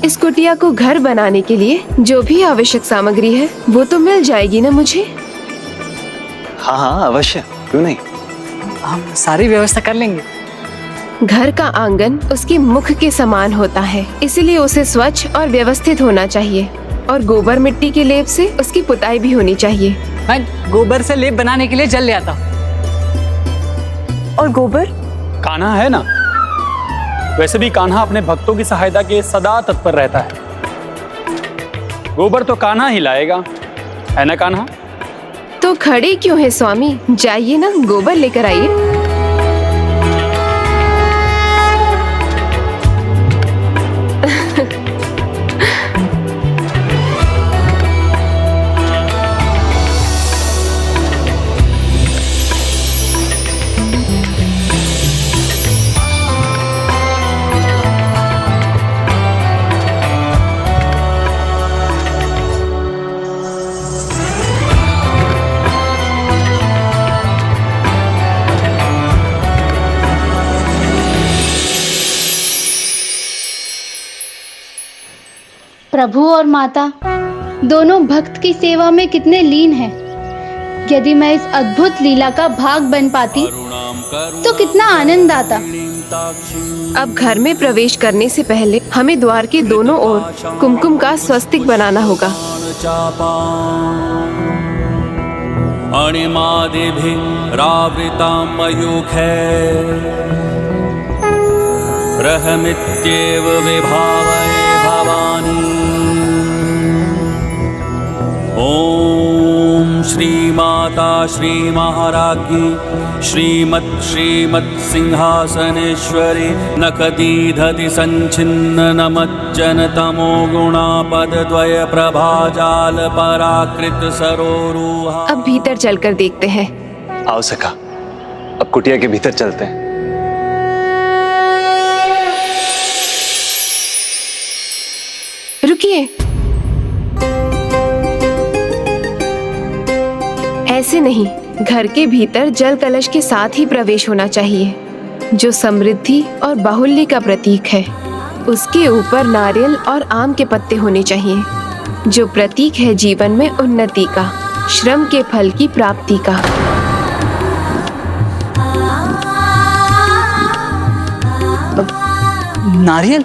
इस कुटिया को घर बनाने के लिए जो भी आवश्यक सामग्री है वो तो मिल जाएगी ना मुझे? हाँ हाँ अवश्य, क्यों नहीं। हम सारी व्यवस्था कर लेंगे। घर का आंगन उसके मुख के समान होता है, इसलिए उसे स्वच्छ और व्यवस्थित होना चाहिए और गोबर मिट्टी के लेप से उसकी पुताई भी होनी चाहिए। मैं गोबर से लेप बनाने के लिए जल ले आता हूँ। और गोबर? कान्हा है ना, वैसे भी कान्हा अपने भक्तों की सहायता के सदा तत्पर रहता है। गोबर तो कान्हा ही लाएगा, है ना कान्हा? तो खड़े क्यों है स्वामी, जाइए ना गोबर लेकर आइए। प्रभु और माता दोनों भक्त की सेवा में कितने लीन हैं। यदि मैं इस अद्भुत लीला का भाग बन पाती तो कितना आनंद आता। अब घर में प्रवेश करने से पहले हमें द्वार के दोनों ओर कुमकुम का स्वस्तिक बनाना होगा। रहमित्येव विभावये भवानी। ओम श्री माता श्री महाराज्ञी श्रीमत् सिंहासनेश्वरी नखदीधति संचिन्न नमज्जन तमो गुणापद्वय प्रभाजाल पराकृत सरोरुहा। अब भीतर चलकर देखते हैं। आओ सखा, अब कुटिया के भीतर चलते हैं। रुकिए, ऐसे नहीं, घर के भीतर जल कलश के साथ ही प्रवेश होना चाहिए, जो समृद्धि और बाहुल्य का प्रतीक है। उसके ऊपर नारियल और आम के पत्ते होने चाहिए, जो प्रतीक है जीवन में उन्नति का, श्रम के फल की प्राप्ति का। नारियल,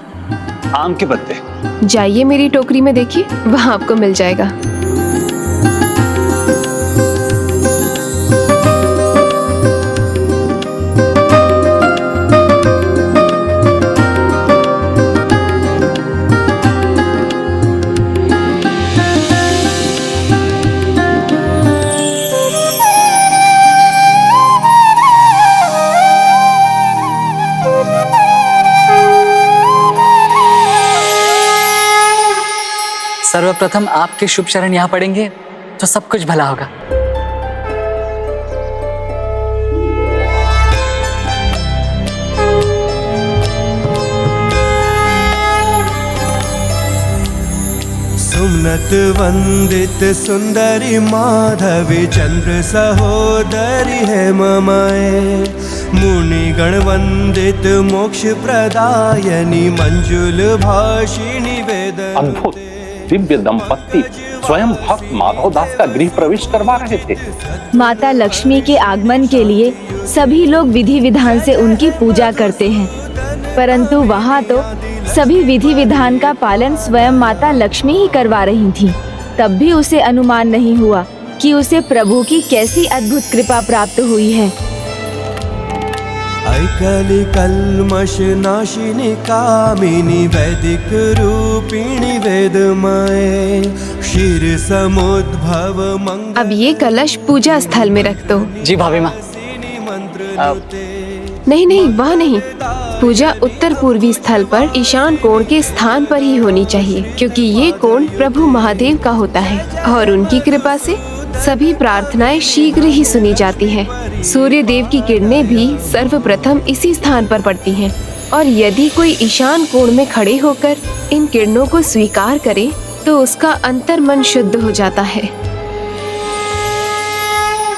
आम के पत्ते। जाइए मेरी टोकरी में देखिए, वहाँ आपको मिल जाएगा। सर्वप्रथम आपके शुभ चरण यहाँ पड़ेंगे तो सब कुछ भला होगा। सुमनत वंदित सुंदरी माधवी चंद्र सहोदरी है ममाए। मुनिगण वंदित मोक्ष प्रदायनी मंजुल भाषिणी वेद। अद्भुत दिव्य दंपत्ति स्वयं भक्त माधव दास का गृह प्रवेश करवा रहे थे। माता लक्ष्मी के आगमन के लिए सभी लोग विधि विधान से उनकी पूजा करते हैं, परंतु वहाँ तो सभी विधि विधान का पालन स्वयं माता लक्ष्मी ही करवा रही थीं। तब भी उसे अनुमान नहीं हुआ कि उसे प्रभु की कैसी अद्भुत कृपा प्राप्त हुई है। ऐकली कल्मष नाशिनी कामिनी वैदिक रूपिणी वेदमाए। क्षीर समुद्भव मंगल। अब ये कलश पूजा स्थल में रख दो। जी भाभी माँ। नहीं नहीं, वहाँ नहीं, पूजा उत्तर पूर्वी स्थल पर ईशान कोण के स्थान पर ही होनी चाहिए, क्योंकि ये कोण प्रभु महादेव का होता है और उनकी कृपा से सभी प्रार्थनाएं शीघ्र ही सुनी जाती हैं। सूर्य देव की किरणें भी सर्वप्रथम इसी स्थान पर पड़ती हैं, और यदि कोई ईशान कोण में खड़े होकर इन किरणों को स्वीकार करे तो उसका अंतर्मन शुद्ध हो जाता है।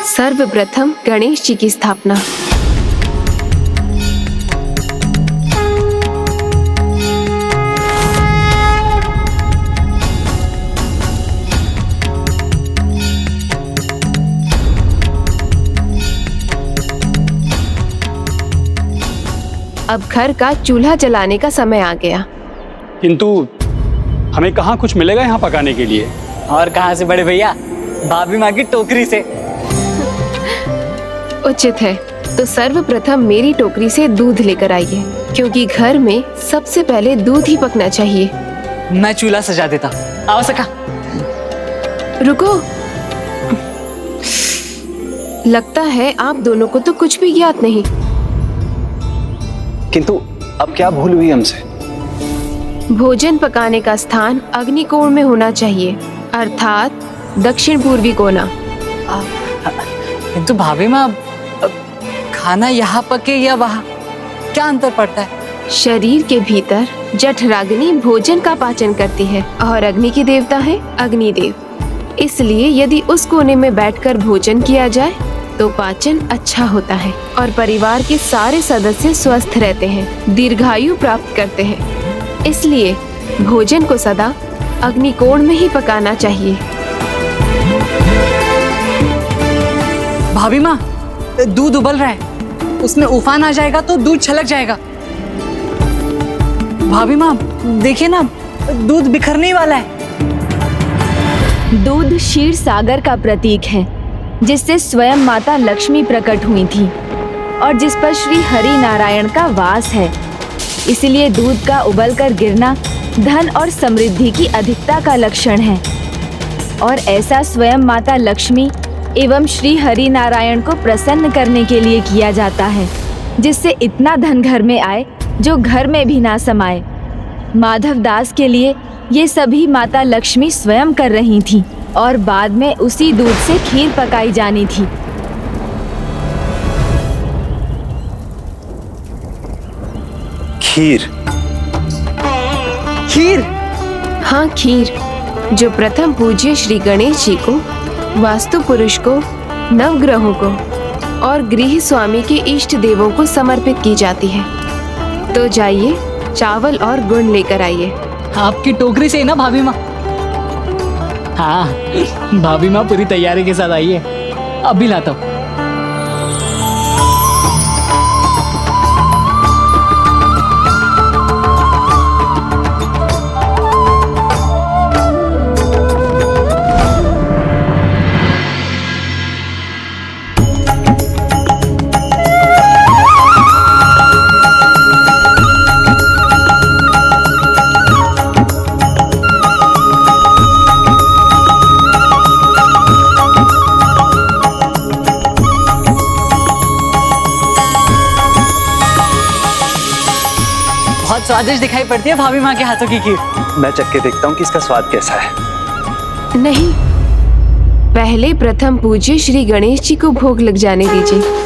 सर्वप्रथम गणेश जी की स्थापना। अब घर का चूल्हा जलाने का समय आ गया। किंतु हमें कहाँ कुछ मिलेगा यहाँ पकाने के लिए? और कहाँ से बड़े भैया, भाभी माँ की टोकरी से। उचित है, तो सर्वप्रथम मेरी टोकरी से दूध लेकर आइए, क्योंकि घर में सबसे पहले दूध ही पकना चाहिए। मैं चूल्हा सजा देता। आओ सखा। रुको, लगता है आप दोनों को तो कुछ भी ज्ञात नहीं। किंतु अब क्या भूल हुई हमसे? भोजन पकाने का स्थान अग्निकोण में होना चाहिए, अर्थात दक्षिण पूर्वी कोना। किंतु भाभी माँ, खाना यहाँ पके या वहाँ, क्या अंतर पड़ता है? शरीर के भीतर जठराग्नि भोजन का पाचन करती है और अग्नि की देवता है अग्निदेव। इसलिए यदि उस कोने में बैठकर भोजन किया जाए तो पाचन अच्छा होता है और परिवार के सारे सदस्य स्वस्थ रहते हैं, दीर्घायु प्राप्त करते हैं। इसलिए भोजन को सदा अग्निकोण में ही पकाना चाहिए। भाभी माँ, दूध उबल रहा है, उसमें उफान आ जाएगा तो दूध छलक जाएगा। भाभी माँ देखिए ना, दूध बिखरने ही वाला है। दूध क्षीर सागर का प्रतीक है, जिससे स्वयं माता लक्ष्मी प्रकट हुई थी और जिस पर श्री हरि नारायण का वास है। इसलिए दूध का उबलकर गिरना धन और समृद्धि की अधिकता का लक्षण है और ऐसा स्वयं माता लक्ष्मी एवं श्री हरि नारायण को प्रसन्न करने के लिए किया जाता है, जिससे इतना धन घर में आए जो घर में भी ना समाए। माधव दास के लिए ये सभी माता लक्ष्मी स्वयं कर रही थी और बाद में उसी दूध से खीर पकाई जानी थी। खीर? खीर? हाँ, खीर, जो प्रथम पूज्य श्री गणेश जी को, वास्तु पुरुष को, नवग्रहों को और गृह स्वामी के इष्ट देवों को समर्पित की जाती है। तो जाइए, चावल और गुड़ लेकर आइए। आपकी टोकरी से ही ना भाभी माँ? हाँ, भाभी माँ पूरी तैयारी के साथ आई है, अभी लाता हूँ। स्वादिष्ट दिखाई पड़ती है भाभी माँ के हाथों की खीर। मैं चख के देखता हूँ कि इसका स्वाद कैसा है। नहीं, पहले प्रथम पूज्य श्री गणेश जी को भोग लग जाने दीजिए।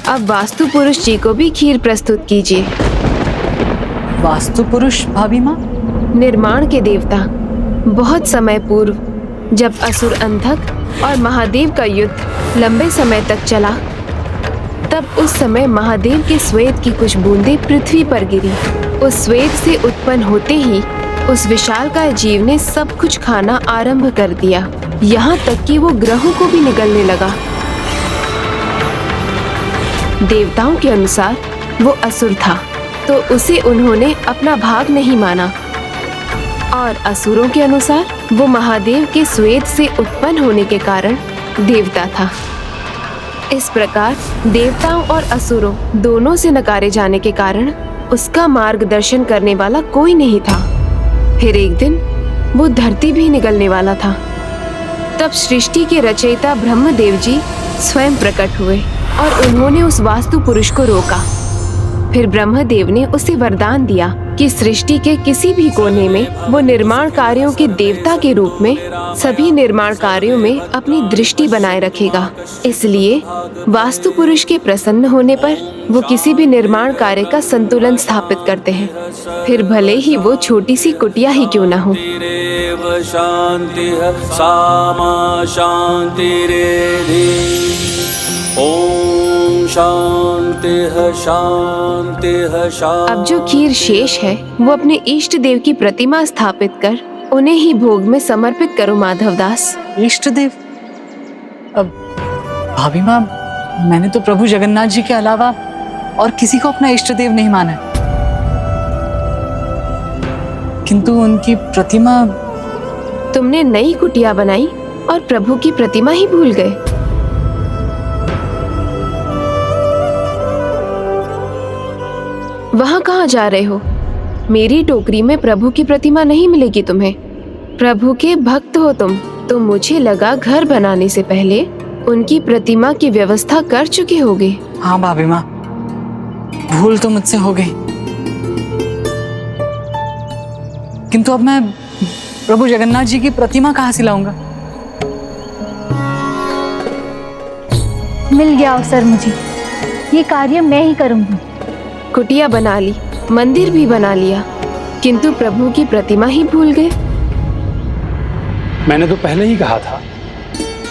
अब वास्तु पुरुष जी को भी खीर प्रस्तुत कीजिए। वास्तु पुरुष भाभी माँ? निर्माण के देवता। बहुत समय पूर्व जब असुर अंधक और महादेव का युद्ध लंबे समय तक चला, तब उस समय महादेव के श्वेत की कुछ बूंदें पृथ्वी पर गिरी। उस श्वेत से उत्पन्न होते ही उस विशालकाय जीव ने सब कुछ खाना आरंभ कर दिया, यहाँ तक कि वो ग्रहों को भी निगलने लगा। देवताओं के अनुसार वो असुर था, तो उसे उन्होंने अपना भाग नहीं माना, और असुरों के अनुसार वो महादेव के श्वेत से उत्पन्न होने के कारण देवता था। इस प्रकार देवताओं और असुरों दोनों से नकारे जाने के कारण उसका मार्गदर्शन करने वाला कोई नहीं था। फिर एक दिन वो धरती भी निगलने वाला था। तब सृष्टि के रचयिता ब्रह्मदेव जी स्वयं प्रकट हुए और उन्होंने उस वास्तु पुरुष को रोका। फिर ब्रह्मदेव ने उसे वरदान दिया कि सृष्टि के किसी भी कोने में वो निर्माण कार्यों के देवता के रूप में सभी निर्माण कार्यों में अपनी दृष्टि बनाए रखेगा। इसलिए वास्तु पुरुष के प्रसन्न होने पर वो किसी भी निर्माण कार्य का संतुलन स्थापित करते हैं, फिर भले ही वो छोटी सी कुटिया ही क्यों ना हो। शांति सामा शांति रे ओम शांतिः शांतिः शांति। अब जो खीर शेष है वो अपने इष्ट देव की प्रतिमा स्थापित कर उन्हें ही भोग में समर्पित करो माधवदास। इष्ट देव? अब भाभी माँ, मैंने तो प्रभु जगन्नाथ जी के अलावा और किसी को अपना इष्ट देव नहीं माना है। किंतु उनकी प्रतिमा। तुमने नई कुटिया बनाई और प्रभु की प्रतिमा ही भूल गए। वहां कहाँ जा रहे हो? मेरी टोकरी में प्रभु की प्रतिमा नहीं मिलेगी तुम्हें। प्रभु के भक्त हो तुम, तो मुझे लगा घर बनाने से पहले उनकी प्रतिमा की व्यवस्था कर चुके होगे। हाँ भाभी माँ, भूल तो मुझसे हो गई, किंतु अब मैं प्रभु जगन्नाथ जी की प्रतिमा कहाँ से लाऊंगा? मिल गया अवसर मुझे, ये कार्य मैं ही करूंगी। कुटिया बना ली, मंदिर भी बना लिया, किंतु प्रभु की प्रतिमा ही भूल गए। मैंने तो पहले ही कहा था,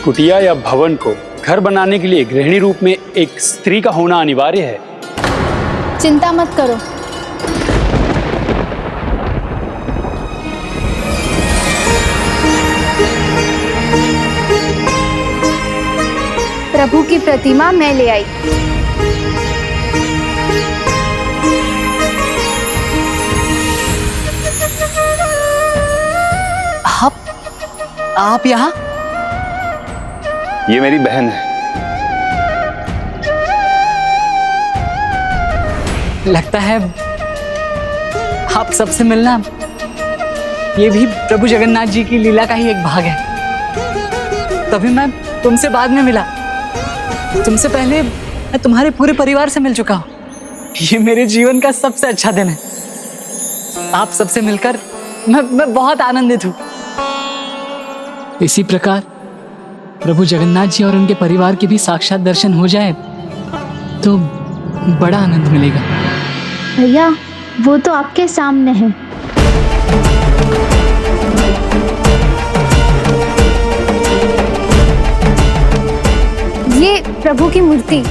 कुटिया या भवन को घर बनाने के लिए गृहिणी रूप में एक स्त्री का होना अनिवार्य है। चिंता मत करो, प्रभु की प्रतिमा मैं ले आई। आप यहाँ? ये मेरी बहन है। लगता है आप सबसे मिलना ये भी प्रभु जगन्नाथ जी की लीला का ही एक भाग है। तभी मैं तुमसे बाद में मिला, तुमसे पहले मैं तुम्हारे पूरे परिवार से मिल चुका हूँ। ये मेरे जीवन का सबसे अच्छा दिन है। आप सबसे मिलकर मैं बहुत आनंदित हूँ। इसी प्रकार प्रभु जगन्नाथ जी और उनके परिवार के भी साक्षात दर्शन हो जाए तो बड़ा आनंद मिलेगा। भैया, वो तो आपके सामने है। ये प्रभु की मूर्ति।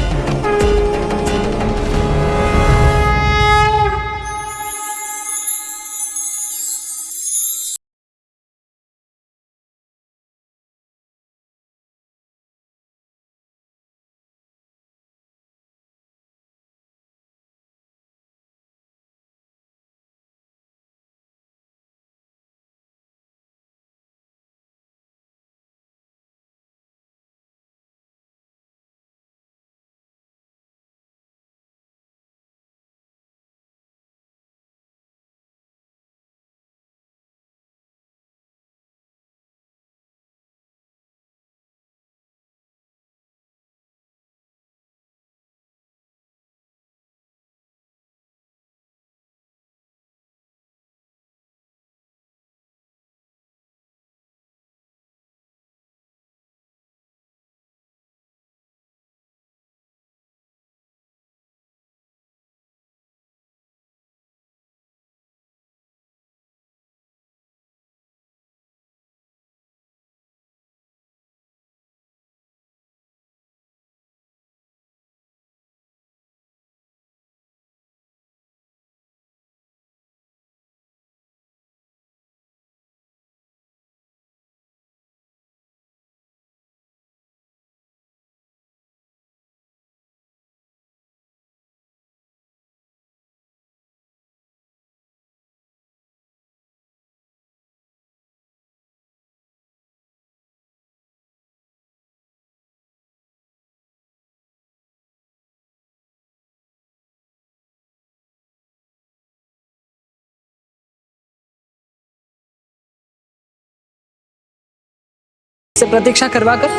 से प्रतीक्षा करवाकर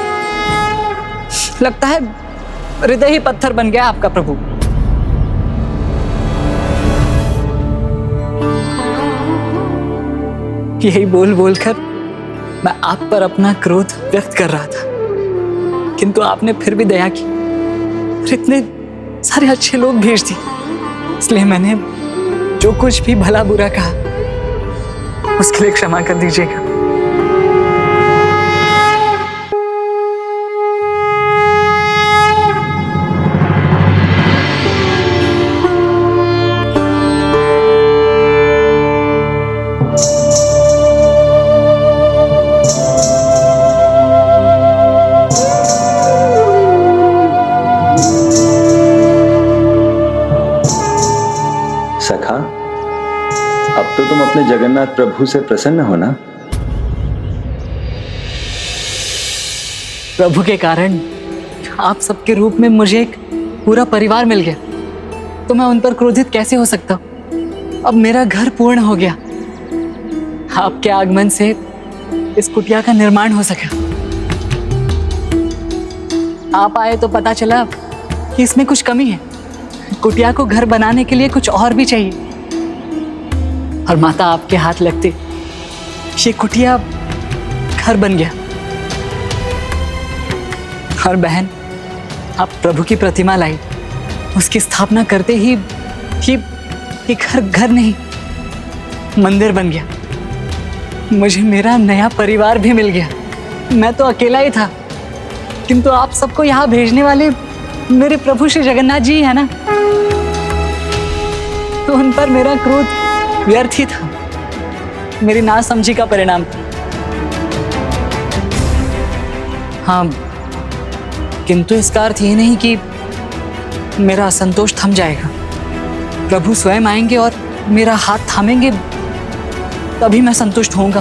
लगता है हृदय ही पत्थर बन गया आपका प्रभु। यही बोल बोलकर मैं आप पर अपना क्रोध व्यक्त कर रहा था, किंतु आपने फिर भी दया की और इतने सारे अच्छे लोग भेज दिए। इसलिए मैंने जो कुछ भी भला बुरा कहा उसके लिए क्षमा कर दीजिएगा। तो तुम अपने जगन्नाथ प्रभु से प्रसन्न हो ना? प्रभु के कारण आप सबके रूप में मुझे एक पूरा परिवार मिल गया, तो मैं उन पर क्रोधित कैसे हो सकता हूं? अब मेरा घर पूर्ण हो गया। आपके आगमन से इस कुटिया का निर्माण हो सका। आप आए तो पता चला कि इसमें कुछ कमी है। कुटिया को घर बनाने के लिए कुछ और भी चाहिए, और माता आपके हाथ लगते ये कुटिया घर बन गया। और बहन, आप प्रभु की प्रतिमा लाई, उसकी स्थापना करते ही ये घर नहीं मंदिर बन गया। मुझे मेरा नया परिवार भी मिल गया। मैं तो अकेला ही था, किंतु आप सबको यहाँ भेजने वाले मेरे प्रभु श्री जगन्नाथ जी है ना, तो उन पर मेरा क्रोध व्यर्थ ही था, मेरी नासमझी का परिणाम था। हाँ, किंतु इसका अर्थ ये नहीं कि मेरा असंतोष थम जाएगा। प्रभु स्वयं आएंगे और मेरा हाथ थामेंगे, तभी मैं संतुष्ट होऊंगा।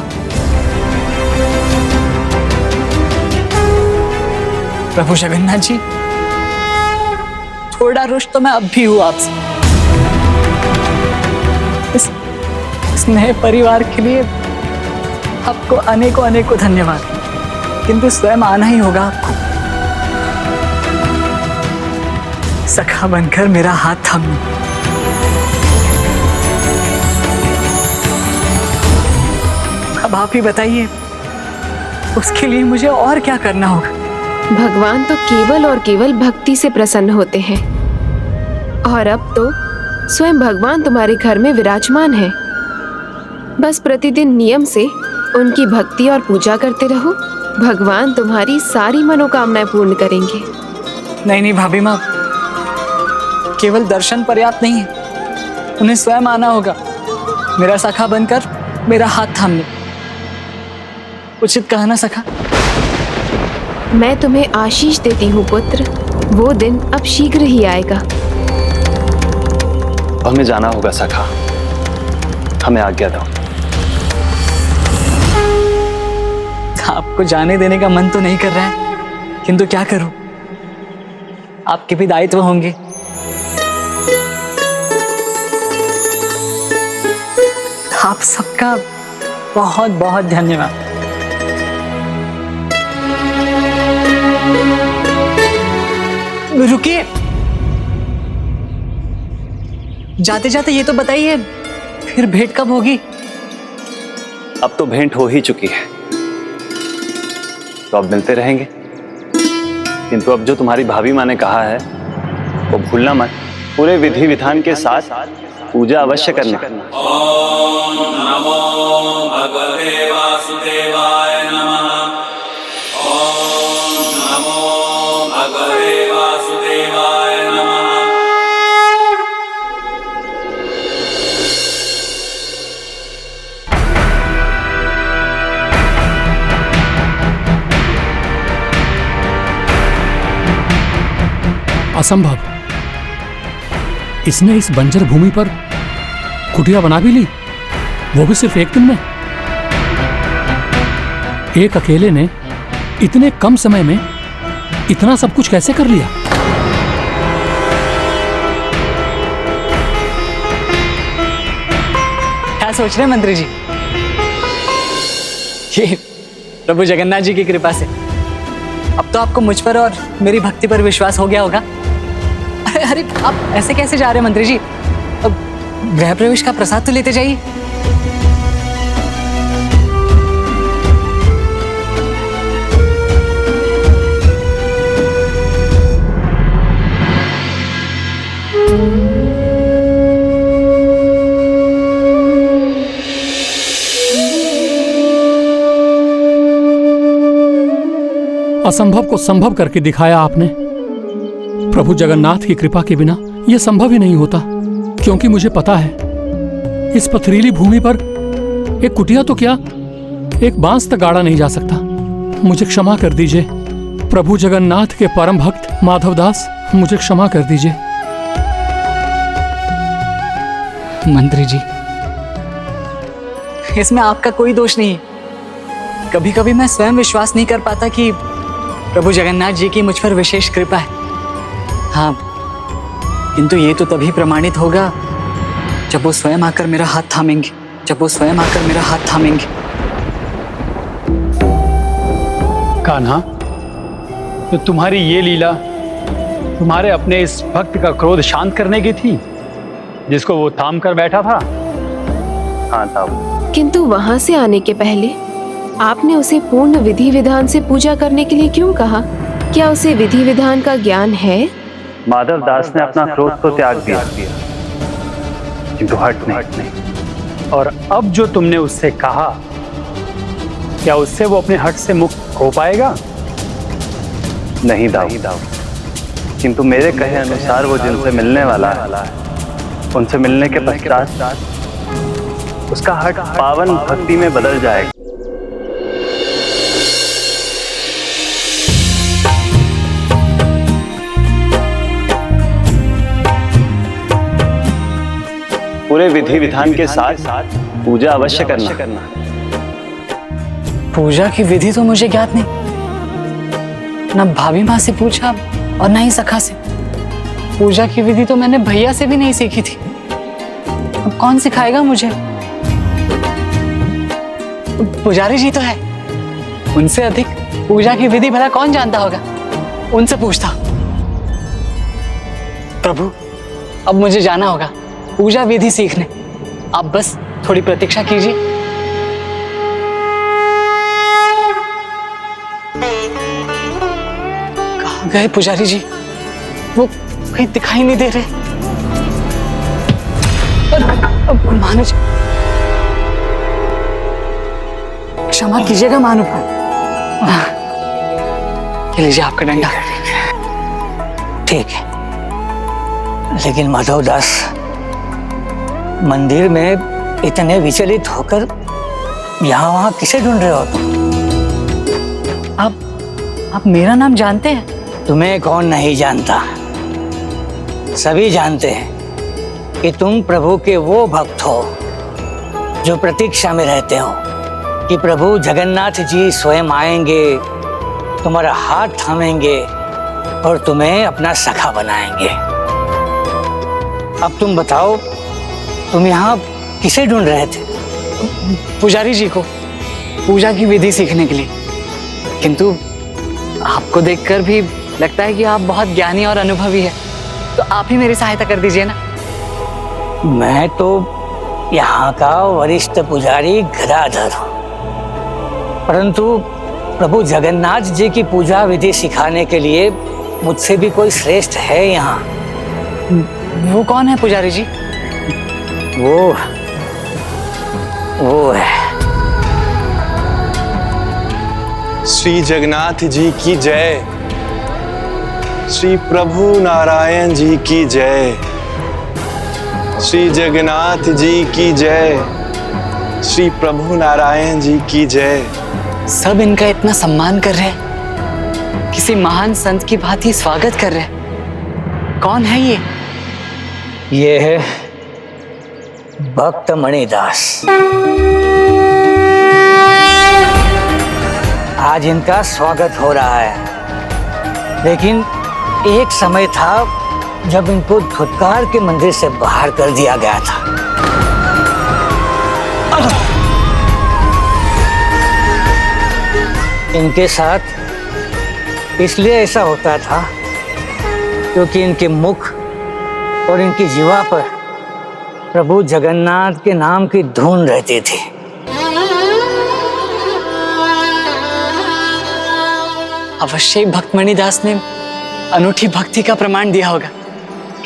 प्रभु जगन्नाथ जी, थोड़ा रुष्ट तो मैं अब भी हूं आपसे। इस नए परिवार के लिए आपको अनेकों धन्यवाद, किंतु स्वयं आना ही होगा आपको, सखा बनकर मेरा हाथ थामना। अब आप ही बताइए, उसके लिए मुझे और क्या करना होगा? भगवान तो केवल और केवल भक्ति से प्रसन्न होते हैं, और अब तो स्वयं भगवान तुम्हारे घर में विराजमान है। बस प्रतिदिन नियम से उनकी भक्ति और पूजा करते रहो, भगवान तुम्हारी सारी मनोकामनाएं पूर्ण करेंगे। नहीं भाभी माँ, केवल दर्शन पर्याप्त नहीं है, उन्हें स्वयं आना होगा, मेरा सखा बनकर मेरा हाथ थामने। उचित कहा ना सखा? मैं तुम्हें आशीष देती हूँ पुत्र, वो दिन अब शीघ्र ही आएगा। हमें जाना होगा सखा, हमें आज्ञा दो। आपको जाने देने का मन तो नहीं कर रहा है, किंतु क्या करूं, आपके भी दायित्व होंगे। आप सबका बहुत बहुत धन्यवाद। रुकिए, जाते जाते ये तो बताइए, फिर भेंट कब होगी? अब तो भेंट हो ही चुकी है, तो अब मिलते रहेंगे। किंतु अब जो तुम्हारी भाभी माँ ने कहा है वो भूलना मत, पूरे विधि विधान के साथ पूजा अवश्य करना। ओम नमो भगवते वासुदेवाय नमः। ओम नमो भगवते वासुदेवाय नमः। असंभव, इसने इस बंजर भूमि पर कुटिया बना भी ली, वो भी सिर्फ एक दिन में। एक अकेले ने इतने कम समय में इतना सब कुछ कैसे कर लिया? क्या सोच रहे हैं मंत्री जी? ये प्रभु जगन्नाथ जी की कृपा से अब तो आपको मुझ पर और मेरी भक्ति पर विश्वास हो गया होगा। अरे आप ऐसे कैसे जा रहे हैं मंत्री जी? अब गृह प्रवेश का प्रसाद तो लेते जाइए। असंभव को संभव करके दिखाया आपने। प्रभु जगन्नाथ की कृपा के बिना यह संभव ही नहीं होता, क्योंकि मुझे पता है इस पथरीली भूमि पर एक कुटिया तो क्या, एक बांस तक गाड़ा नहीं जा सकता। मुझे क्षमा कर दीजिए प्रभु जगन्नाथ के परम भक्त माधवदास, मुझे क्षमा कर दीजिए। मंत्री जी, इसमें आपका कोई दोष नहीं है। कभी कभी मैं स्वयं विश्वास नहीं कर पाता कि प्रभु जगन्नाथ जी की मुझ पर विशेष कृपा है। हाँ, किंतु ये तो तभी प्रमाणित होगा जब वो स्वयं आकर मेरा हाथ थामेंगे, जब वो स्वयं आकर मेरा हाथ थामेंगे। कान्हा, तो तुम्हारी ये लीला तुम्हारे अपने इस भक्त का क्रोध शांत करने की थी जिसको वो थाम कर बैठा था? हाँ था। किंतु वहां से आने के पहले आपने उसे पूर्ण विधि विधान से पूजा करने के लिए क्यों कहा? क्या उसे विधि विधान का ज्ञान है? माधव दास ने अपना क्रोध तो त्याग दिया, किंतु हट नहीं। और अब जो तुमने उससे कहा, क्या उससे वो अपने हट से मुक्त हो पाएगा? नहीं दाऊ, किंतु मेरे कहे अनुसार वो जिनसे मिलने वाला है, उनसे मिलने के पश्चात उसका हट पावन भक्ति में बदल जाएगा। पूरे विधि विधान के साथ पूजा अवश्य करना। पूजा की विधि तो मुझे ज्ञात नहीं, न भाभी माँ से पूछा और न ही सखा से। पूजा की विधि तो मैंने भैया से भी नहीं सीखी थी। अब कौन सिखाएगा मुझे? पुजारी जी तो है, उनसे अधिक पूजा की विधि भला कौन जानता होगा? उनसे पूछता। प्रभु, अब मुझे जाना होगा पूजा विधि सीखने। आप बस थोड़ी प्रतीक्षा कीजिए। कहाँ गए पुजारी जी? वो कहीं दिखाई नहीं दे रहे। मानुज, क्षमा कीजिएगा मानु। ये लीजिए आपका डंडा। ठीक है, लेकिन माधव दास, मंदिर में इतने विचलित होकर यहाँ वहाँ किसे ढूंढ रहे हो तुम? आप मेरा नाम जानते हैं? तुम्हें कौन नहीं जानता, सभी जानते हैं कि तुम प्रभु के वो भक्त हो जो प्रतीक्षा में रहते हो कि प्रभु जगन्नाथ जी स्वयं आएंगे, तुम्हारा हाथ थामेंगे और तुम्हें अपना सखा बनाएंगे। अब तुम बताओ, तुम यहाँ किसे ढूंढ रहे थे? पुजारी जी को, पूजा की विधि सीखने के लिए। किंतु आपको देखकर भी लगता है कि आप बहुत ज्ञानी और अनुभवी है, तो आप ही मेरी सहायता कर दीजिए ना। मैं तो यहाँ का वरिष्ठ पुजारी गदाधर हूँ, परंतु प्रभु जगन्नाथ जी की पूजा विधि सिखाने के लिए मुझसे भी कोई श्रेष्ठ है यहाँ। वो कौन है पुजारी जी? वो है श्री जगन्नाथ जी की जय, श्री प्रभु नारायण जी की जय, श्री जगन्नाथ जी की जय, श्री प्रभु नारायण जी की जय। सब इनका इतना सम्मान कर रहे हैं, किसी महान संत की भांति स्वागत कर रहे हैं। कौन है ये? ये है भक्त मणिदास। आज इनका स्वागत हो रहा है, लेकिन एक समय था जब इनको धुतकार के मंदिर से बाहर कर दिया गया था। इनके साथ इसलिए ऐसा होता था क्योंकि इनके मुख और इनकी जीवा पर प्रभु जगन्नाथ के नाम की धून रहती थी। अवश्य भक्त मणिदास ने अनूठी भक्ति का प्रमाण दिया होगा,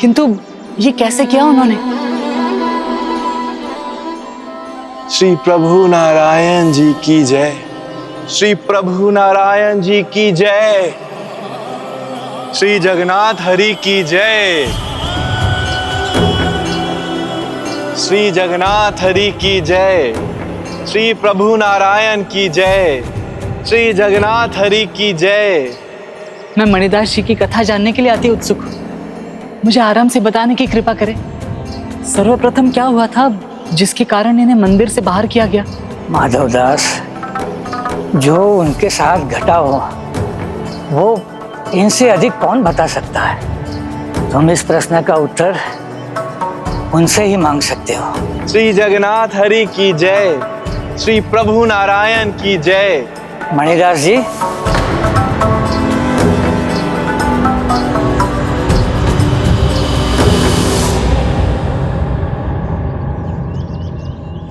किंतु ये कैसे किया उन्होंने? श्री प्रभु नारायण जी की जय, श्री प्रभु नारायण जी की जय, श्री जगन्नाथ हरि की जय, श्री जगन्नाथ हरि की जय, श्री प्रभु नारायण की जय, श्री जगन्नाथ हरि की जय। मैं मणिदास जी की कथा जानने के लिए अति उत्सुक हूँ। मुझे आराम से बताने की कृपा करें। सर्वप्रथम क्या हुआ था जिसके कारण इन्हें मंदिर से बाहर किया गया? माधवदास, जो उनके साथ घटा हो वो इनसे अधिक कौन बता सकता है। तुम इस प्रश्न का उत्तर उनसे ही मांग सकते हो। श्री जगन्नाथ हरि की जय, श्री प्रभु नारायण की जय। मणिदास जी,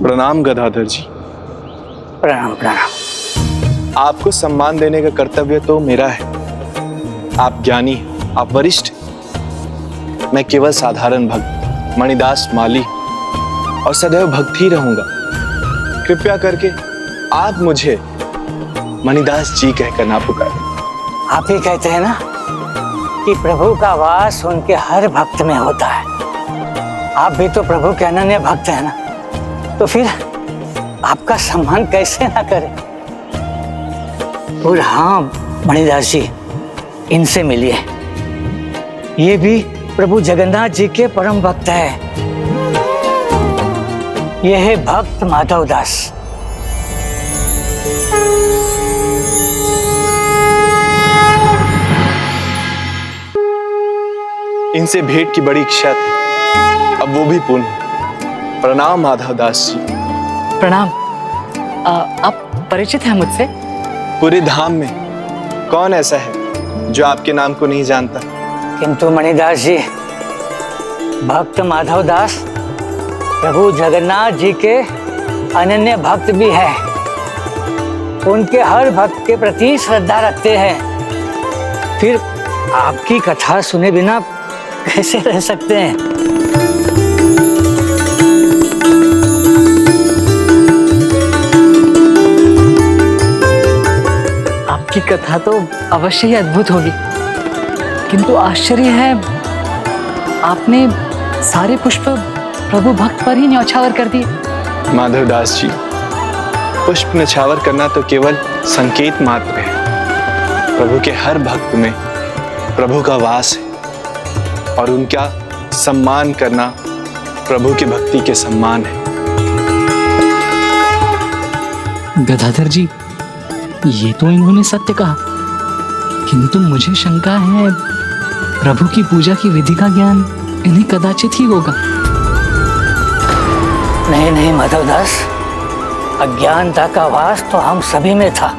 प्रणाम गदाधर जी। प्रणाम प्रणाम। आपको सम्मान देने का कर्तव्य तो मेरा है। आप ज्ञानी, आप वरिष्ठ, मैं केवल साधारण भक्त मणिदास माली और सदैव भक्त ही रहूंगा। कृपया करके आप मुझे मणिदास जी कहकर ना पुकारें। आप ही कहते हैं ना कि प्रभु का वास उनके हर भक्त में होता है। आप भी तो प्रभु के अनन्य भक्त हैं ना, तो फिर आपका सम्मान कैसे ना करें। और हाँ मणिदास जी, इनसे मिलिए। ये भी प्रभु जगन्नाथ जी के परम भक्त है। ये है भक्त माधवदास। इनसे भेंट की बड़ी इच्छा थी, अब वो भी पूर्ण। प्रणाम माधवदास जी। प्रणाम। आप परिचित हैं मुझसे? पूरे धाम में कौन ऐसा है जो आपके नाम को नहीं जानता। किंतु मणिदास जी, भक्त माधवदास प्रभु जगन्नाथ जी के अनन्य भक्त भी है। उनके हर भक्त के प्रति श्रद्धा रखते हैं। फिर आपकी कथा सुने बिना कैसे रह सकते हैं। आपकी कथा तो अवश्य ही अद्भुत होगी, किंतु आश्चर्य है आपने सारे पुष्प प्रभु भक्त पर ही न्यौछावर कर दिए। माधवदास जी, पुष्प न्यौछावर करना तो केवल संकेत मात्र है। प्रभु के हर भक्त में प्रभु का वास है और उनका सम्मान करना प्रभु की भक्ति के सम्मान है। गदाधर जी, ये तो इन्होंने सत्य कहा, किंतु मुझे शंका है प्रभु की पूजा की विधि का ज्ञान इन्हें कदाचित ही होगा। नहीं नहीं माधवदास, अज्ञानता का वास तो हम सभी में था।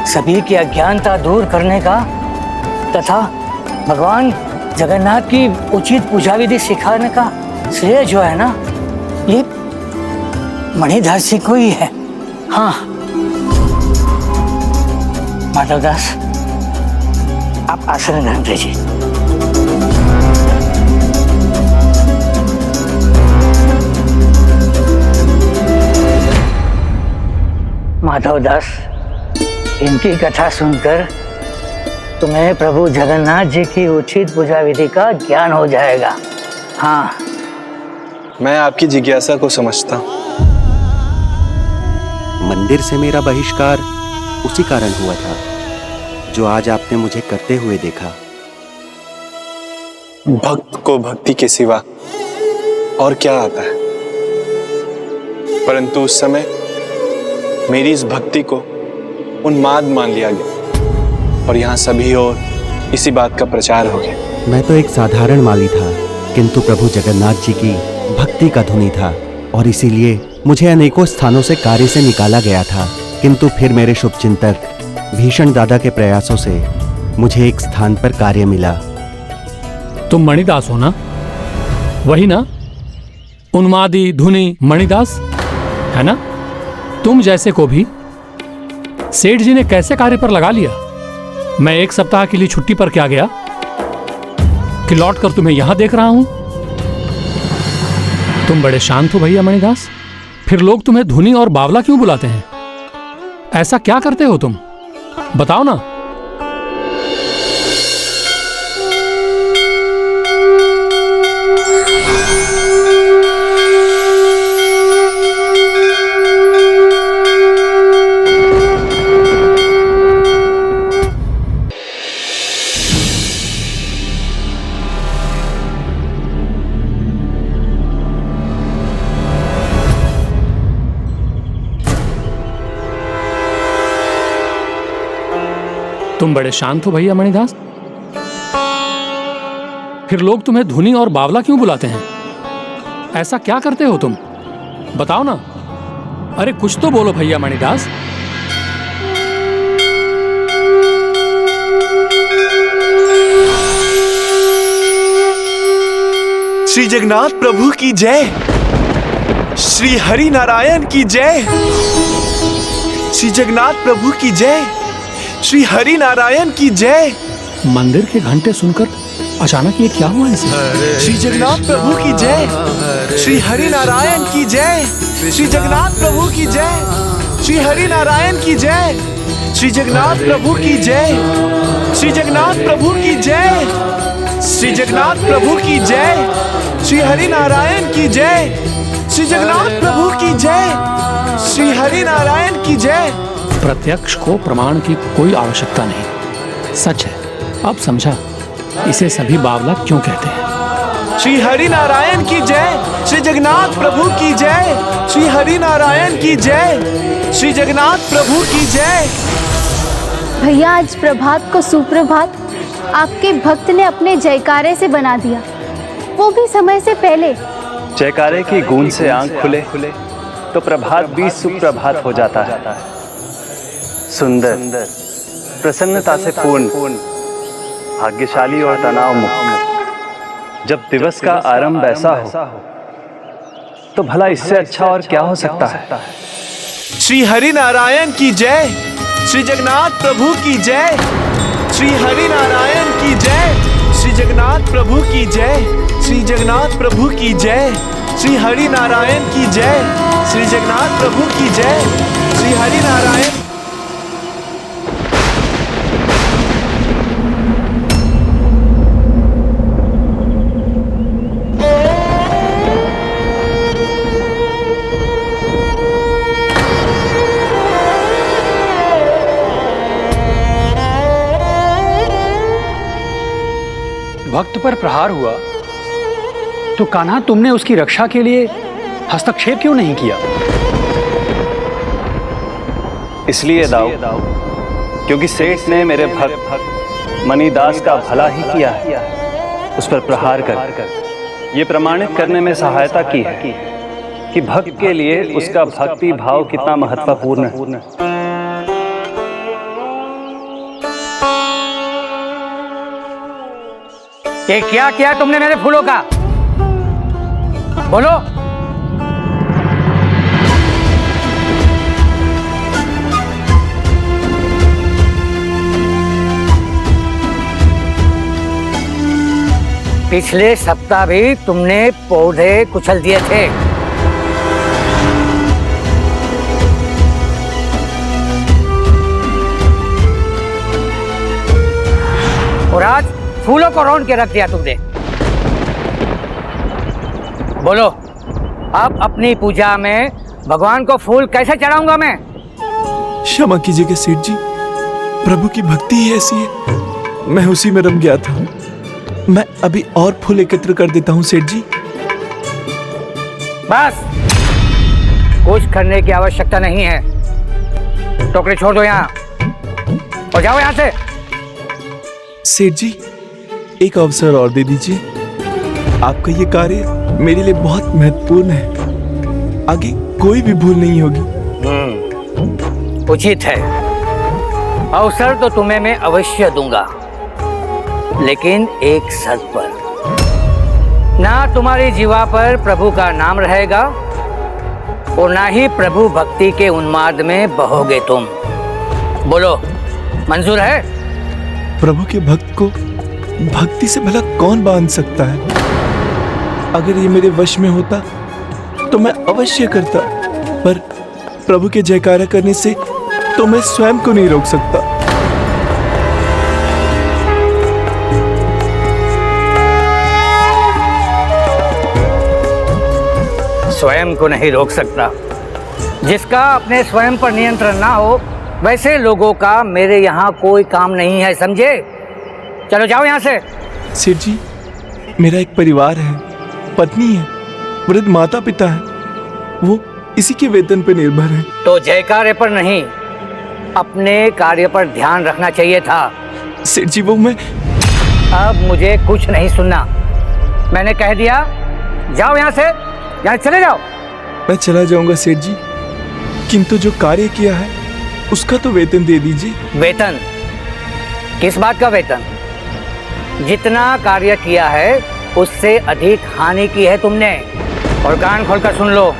सभी की अज्ञानता दूर करने का तथा भगवान जगन्नाथ की उचित पूजा विधि सिखाने का श्रेय जो है ना, ये मणिदास जी को ही है। हाँ माधवदास, आप आसन ग्रहण कीजिए। माधवदास, इनकी कथा सुनकर तुम्हें प्रभु जगन्नाथ जी की उचित पूजा विधि का ज्ञान हो जाएगा। हाँ, मैं आपकी जिज्ञासा को समझता हूँ। मंदिर से मेरा बहिष्कार उसी कारण हुआ था जो आज आपने मुझे करते हुए देखा। भक्त को भक्ति के सिवा और क्या आता है, परंतु उस समय मेरी इस भक्ति को उन्माद मान लिया गया और यहाँ सभी और इसी बात का प्रचार हो गया। मैं तो एक साधारण माली था, किंतु प्रभु जगन्नाथ जी की भक्ति का धुनी था और इसीलिए मुझे अनेकों स्थानों से कार्य से निकाला गया था। किंतु फिर मेरे शुभचिंतक भीषण दादा के प्रयासों से मुझे एक स्थान पर कार्य मिला। तुम मणिदास हो ना? वही ना, उन्मादी धुनी मणिदास है ना? तुम जैसे को भी सेठ जी ने कैसे कार्य पर लगा लिया। मैं एक सप्ताह के लिए छुट्टी पर क्या गया कि लौट कर तुम्हें यहां देख रहा हूं। तुम बड़े शांत हो भैया मणिदास। फिर लोग तुम्हें धुनी और बावला क्यों बुलाते हैं? ऐसा क्या करते हो तुम, बताओ ना। तुम बड़े शांत हो भैया मणिदास। फिर लोग तुम्हें धुनी और बावला क्यों बुलाते हैं? ऐसा क्या करते हो तुम? बताओ ना। अरे कुछ तो बोलो भैया मणिदास। श्री जगन्नाथ प्रभु की जय। श्री हरि नारायण की जय। श्री जगन्नाथ प्रभु की जय। श्री हरि नारायण की जय। मंदिर के घंटे सुनकर अचानक ये क्या हुआ इसे? श्री जगन्नाथ प्रभु की जय। श्री हरि नारायण की जय। श्री जगन्नाथ प्रभु की जय। श्री हरि नारायण की जय। श्री जगन्नाथ प्रभु की जय। श्री जगन्नाथ प्रभु की जय। श्री जगन्नाथ प्रभु की जय। श्री हरि नारायण की जय। श्री जगन्नाथ प्रभु की जय। श्री हरि नारायण की जय। प्रत्यक्ष को प्रमाण की कोई आवश्यकता नहीं, सच है। अब समझा इसे सभी बावला क्यों कहते हैं। श्री हरि नारायण की जय। श्री जगन्नाथ प्रभु की जय। श्री हरि नारायण की जय। श्री जगन्नाथ प्रभु की जय। भैया आज प्रभात को सुप्रभात आपके भक्त ने अपने जयकारे से बना दिया, वो भी समय से पहले। जयकारे की गूंज से आंख खुले तो प्रभात भी सुप्रभात हो जाता है। सुंदर, प्रसन्नता से पूर्ण, भाग्यशाली और तनाव मुक्त। जब दिवस का आरंभ ऐसा हो तो भला इससे अच्छा और क्या हो सकता है। श्री हरि नारायण की जय। श्री जगन्नाथ प्रभु की जय। श्री हरि नारायण की जय। श्री जगन्नाथ प्रभु की जय। श्री जगन्नाथ प्रभु की जय। श्री हरि नारायण की जय। श्री जगन्नाथ प्रभु की जय। श्री हरि नारायण। भक्त पर प्रहार हुआ तो कान्हा तुमने उसकी रक्षा के लिए हस्तक्षेप क्यों नहीं किया? इसलिए दाऊ क्योंकि सेठ ने मेरे भक्त मणिदास का भला ही किया है। उस पर प्रहार कर ये प्रमाणित करने में सहायता की है कि भक्त के लिए उसका भक्ति भाव कितना महत्वपूर्ण है। ये क्या किया तुमने मेरे फूलों का? बोलो। पिछले सप्ताह भी तुमने पौधे कुचल दिए थे। और आज फूलों को रौंद के रख दिया तुमने। बोलो, अब अपनी पूजा में भगवान को फूल कैसे चढ़ाऊंगा मैं? क्षमा कीजिएगा सेठ जी, प्रभु की भक्ति ही ऐसी है, मैं उसी में रम गया था। मैं अभी और फूल एकत्र कर देता हूँ सेठ जी। बस, कुछ करने की आवश्यकता नहीं है। टोकरी छोड़ दो यहाँ और जाओ यहाँ से। सेठ जी, एक अवसर और दे दीजिए। आपका ये कार्य मेरे लिए बहुत महत्वपूर्ण है, आगे कोई भी भूल नहीं होगी। उचित है, अवसर तो तुम्हें मैं अवश्य दूंगा, लेकिन एक शर्त पर। ना तुम्हारी जीवा पर प्रभु का नाम रहेगा और ना ही प्रभु भक्ति के उन्माद में बहोगे तुम। बोलो, मंजूर है? प्रभु के भक्त को भक्ति से भला कौन बांध सकता है? अगर ये मेरे वश में होता तो मैं अवश्य करता, पर प्रभु के जयकारा करने से तो मैं स्वयं को नहीं रोक सकता। स्वयं को नहीं रोक सकता? जिसका अपने स्वयं पर नियंत्रण ना हो, वैसे लोगों का मेरे यहाँ कोई काम नहीं है, समझे? चलो जाओ यहाँ से। सेठ जी, मेरा एक परिवार है, पत्नी है, वृद्ध माता पिता है, वो इसी के वेतन पर निर्भर है। तो जयकारे पर नहीं, अपने कार्य पर ध्यान रखना चाहिए था। सेठ जी वो मैं अब मुझे कुछ नहीं सुनना। मैंने कह दिया, जाओ यहाँ से, यहाँ चले जाओ। मैं चला जाऊंगा सेठ जी, किंतु जो कार्य किया है उसका तो वेतन दे दीजिए। वेतन? किस बात का वेतन? जितना कार्य किया है उससे अधिक हानि की है तुमने। और कान खोलकर सुन लो,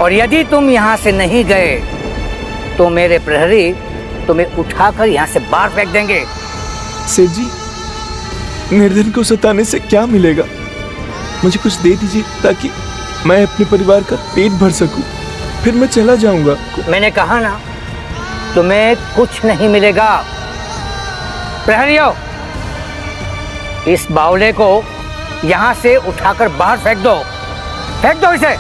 और यदि तुम यहाँ से नहीं गए तो मेरे प्रहरी तुम्हें उठाकर यहाँ से बाहर फेंक देंगे। सेठ जी, निर्धन को सताने से क्या मिलेगा? मुझे कुछ दे दीजिए ताकि मैं अपने परिवार का पेट भर सकूं, फिर मैं चला जाऊंगा। मैंने कहा ना, तुम्हें कुछ नहीं मिलेगा। प्रहरियों, इस बावले को यहाँ से उठाकर बाहर फेंक दो, फेंक दो इसे।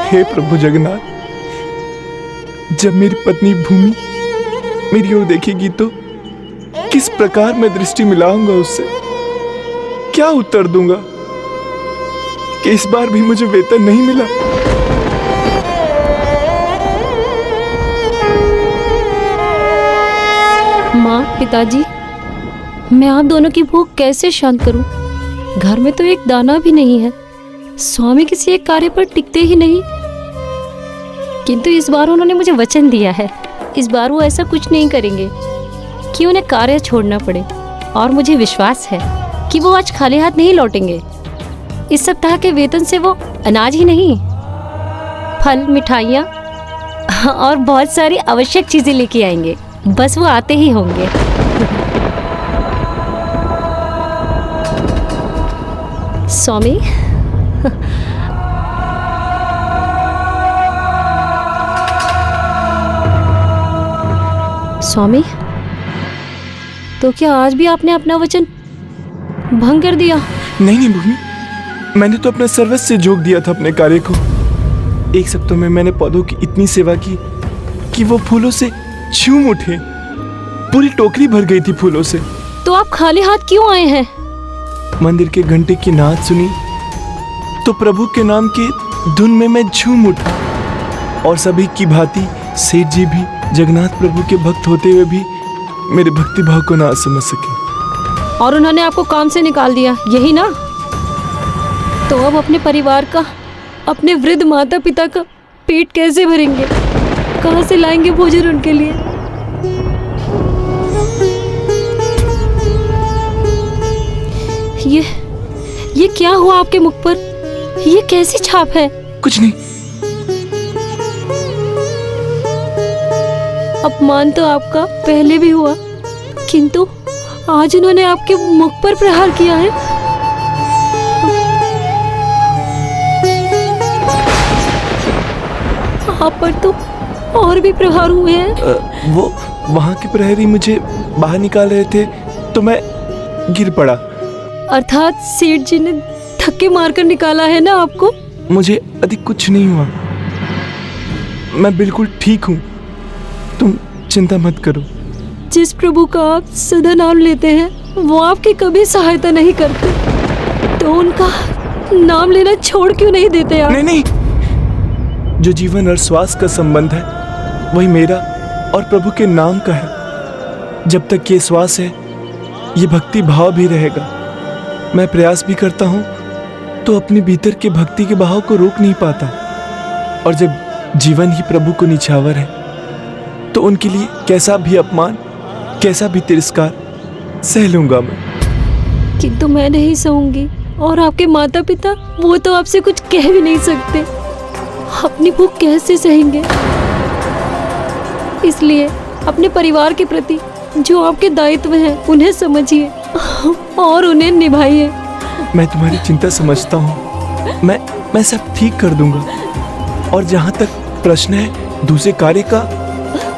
हे प्रभु जगन्नाथ, जब मेरी पत्नी भूमि मेरी ओर देखेगी तो किस प्रकार मैं दृष्टि मिलाऊंगा उससे? क्या उत्तर दूंगा कि इस बार भी मुझे वेतन नहीं मिला? माँ, पिताजी, मैं आप दोनों की भूख कैसे शांत करूं? घर में तो एक दाना भी नहीं है। स्वामी किसी एक कार्य पर टिकते ही नहीं। किंतु इस बार उन्होंने मुझे वचन दिया है, इस बार वो ऐसा कुछ नहीं करेंगे कि उन्हें कार्य छोड़ना पड़े। और मुझे विश्वास है कि वो आज खाली हाथ नहीं लौटेंगे। इस सप्ताह के वेतन से वो अनाज ही नहीं, फल, मिठाइयाँ और बहुत सारी आवश्यक चीजें लेके आएंगे। बस वो आते ही होंगे। स्वामी, स्वामी, तो क्या आज भी आपने अपना वचन भंग कर दिया? नहीं भूमि, मैंने तो अपना सर्वस्व झोंक दिया था अपने कार्य को। एक सप्ताह में मैंने पौधों की इतनी सेवा की कि वो फूलों से झूम उठे। पूरी टोकरी भर गई थी फूलों से। तो आप खाली हाथ क्यों आए हैं? मंदिर के घंटे की नाद सुनी तो प्रभु के नाम के धुन में मैं झूम उठा। और सभी की भांति सेठ जी भी जगन्नाथ प्रभु के भक्त होते हुए भी मेरे भक्ति भाव को ना समझ सके। और उन्होंने आपको काम से निकाल दिया, यही ना? तो अब अपने परिवार का, अपने वृद्ध माता पिता का पेट कैसे भरेंगे? कहाँ से लाएंगे भोजन उनके लिए? ये क्या हुआ आपके मुख पर? ये कैसी छाप है? कुछ नहीं। अपमान तो आपका पहले भी हुआ, किंतु आज उन्होंने आपके मुख पर प्रहार किया है। आप पर तो और भी प्रहार हुए हैं। वो वहाँ के प्रहरी मुझे बाहर निकाल रहे थे तो मैं गिर पड़ा। अर्थात सेठ जी ने धक्के मारकर निकाला है ना आपको? मुझे अधिक कुछ नहीं हुआ, मैं बिल्कुल ठीक हूँ, तुम चिंता मत करो। जिस प्रभु का आप सदा नाम लेते हैं वो आपकी कभी सहायता नहीं करते, तो उनका नाम लेना छोड़ क्यों नहीं देते आप? नहीं, जो जीवन और श्वास का संबंध है वही मेरा और प्रभु के नाम का है। जब तक ये श्वास है ये भक्ति भाव भी रहेगा। मैं प्रयास भी करता हूँ तो अपने भीतर के भक्ति के भाव को रोक नहीं पाता। और जब जीवन ही प्रभु को निछावर है तो उनके लिए कैसा भी अपमान, कैसा भी तिरस्कार सह लूंगा मैं। किंतु मैं नहीं सहूंगी, और आपके माता पिता वो तो आपसे कुछ कह भी नहीं सकते, अपनी भूख कैसे सहेंगे? इसलिए अपने परिवार के प्रति जो आपके दायित्व हैं उन्हें समझिए और उन्हें निभाइए। मैं तुम्हारी चिंता समझता हूँ, मैं सब ठीक कर दूंगा। और जहाँ तक प्रश्न है दूसरे कार्य का,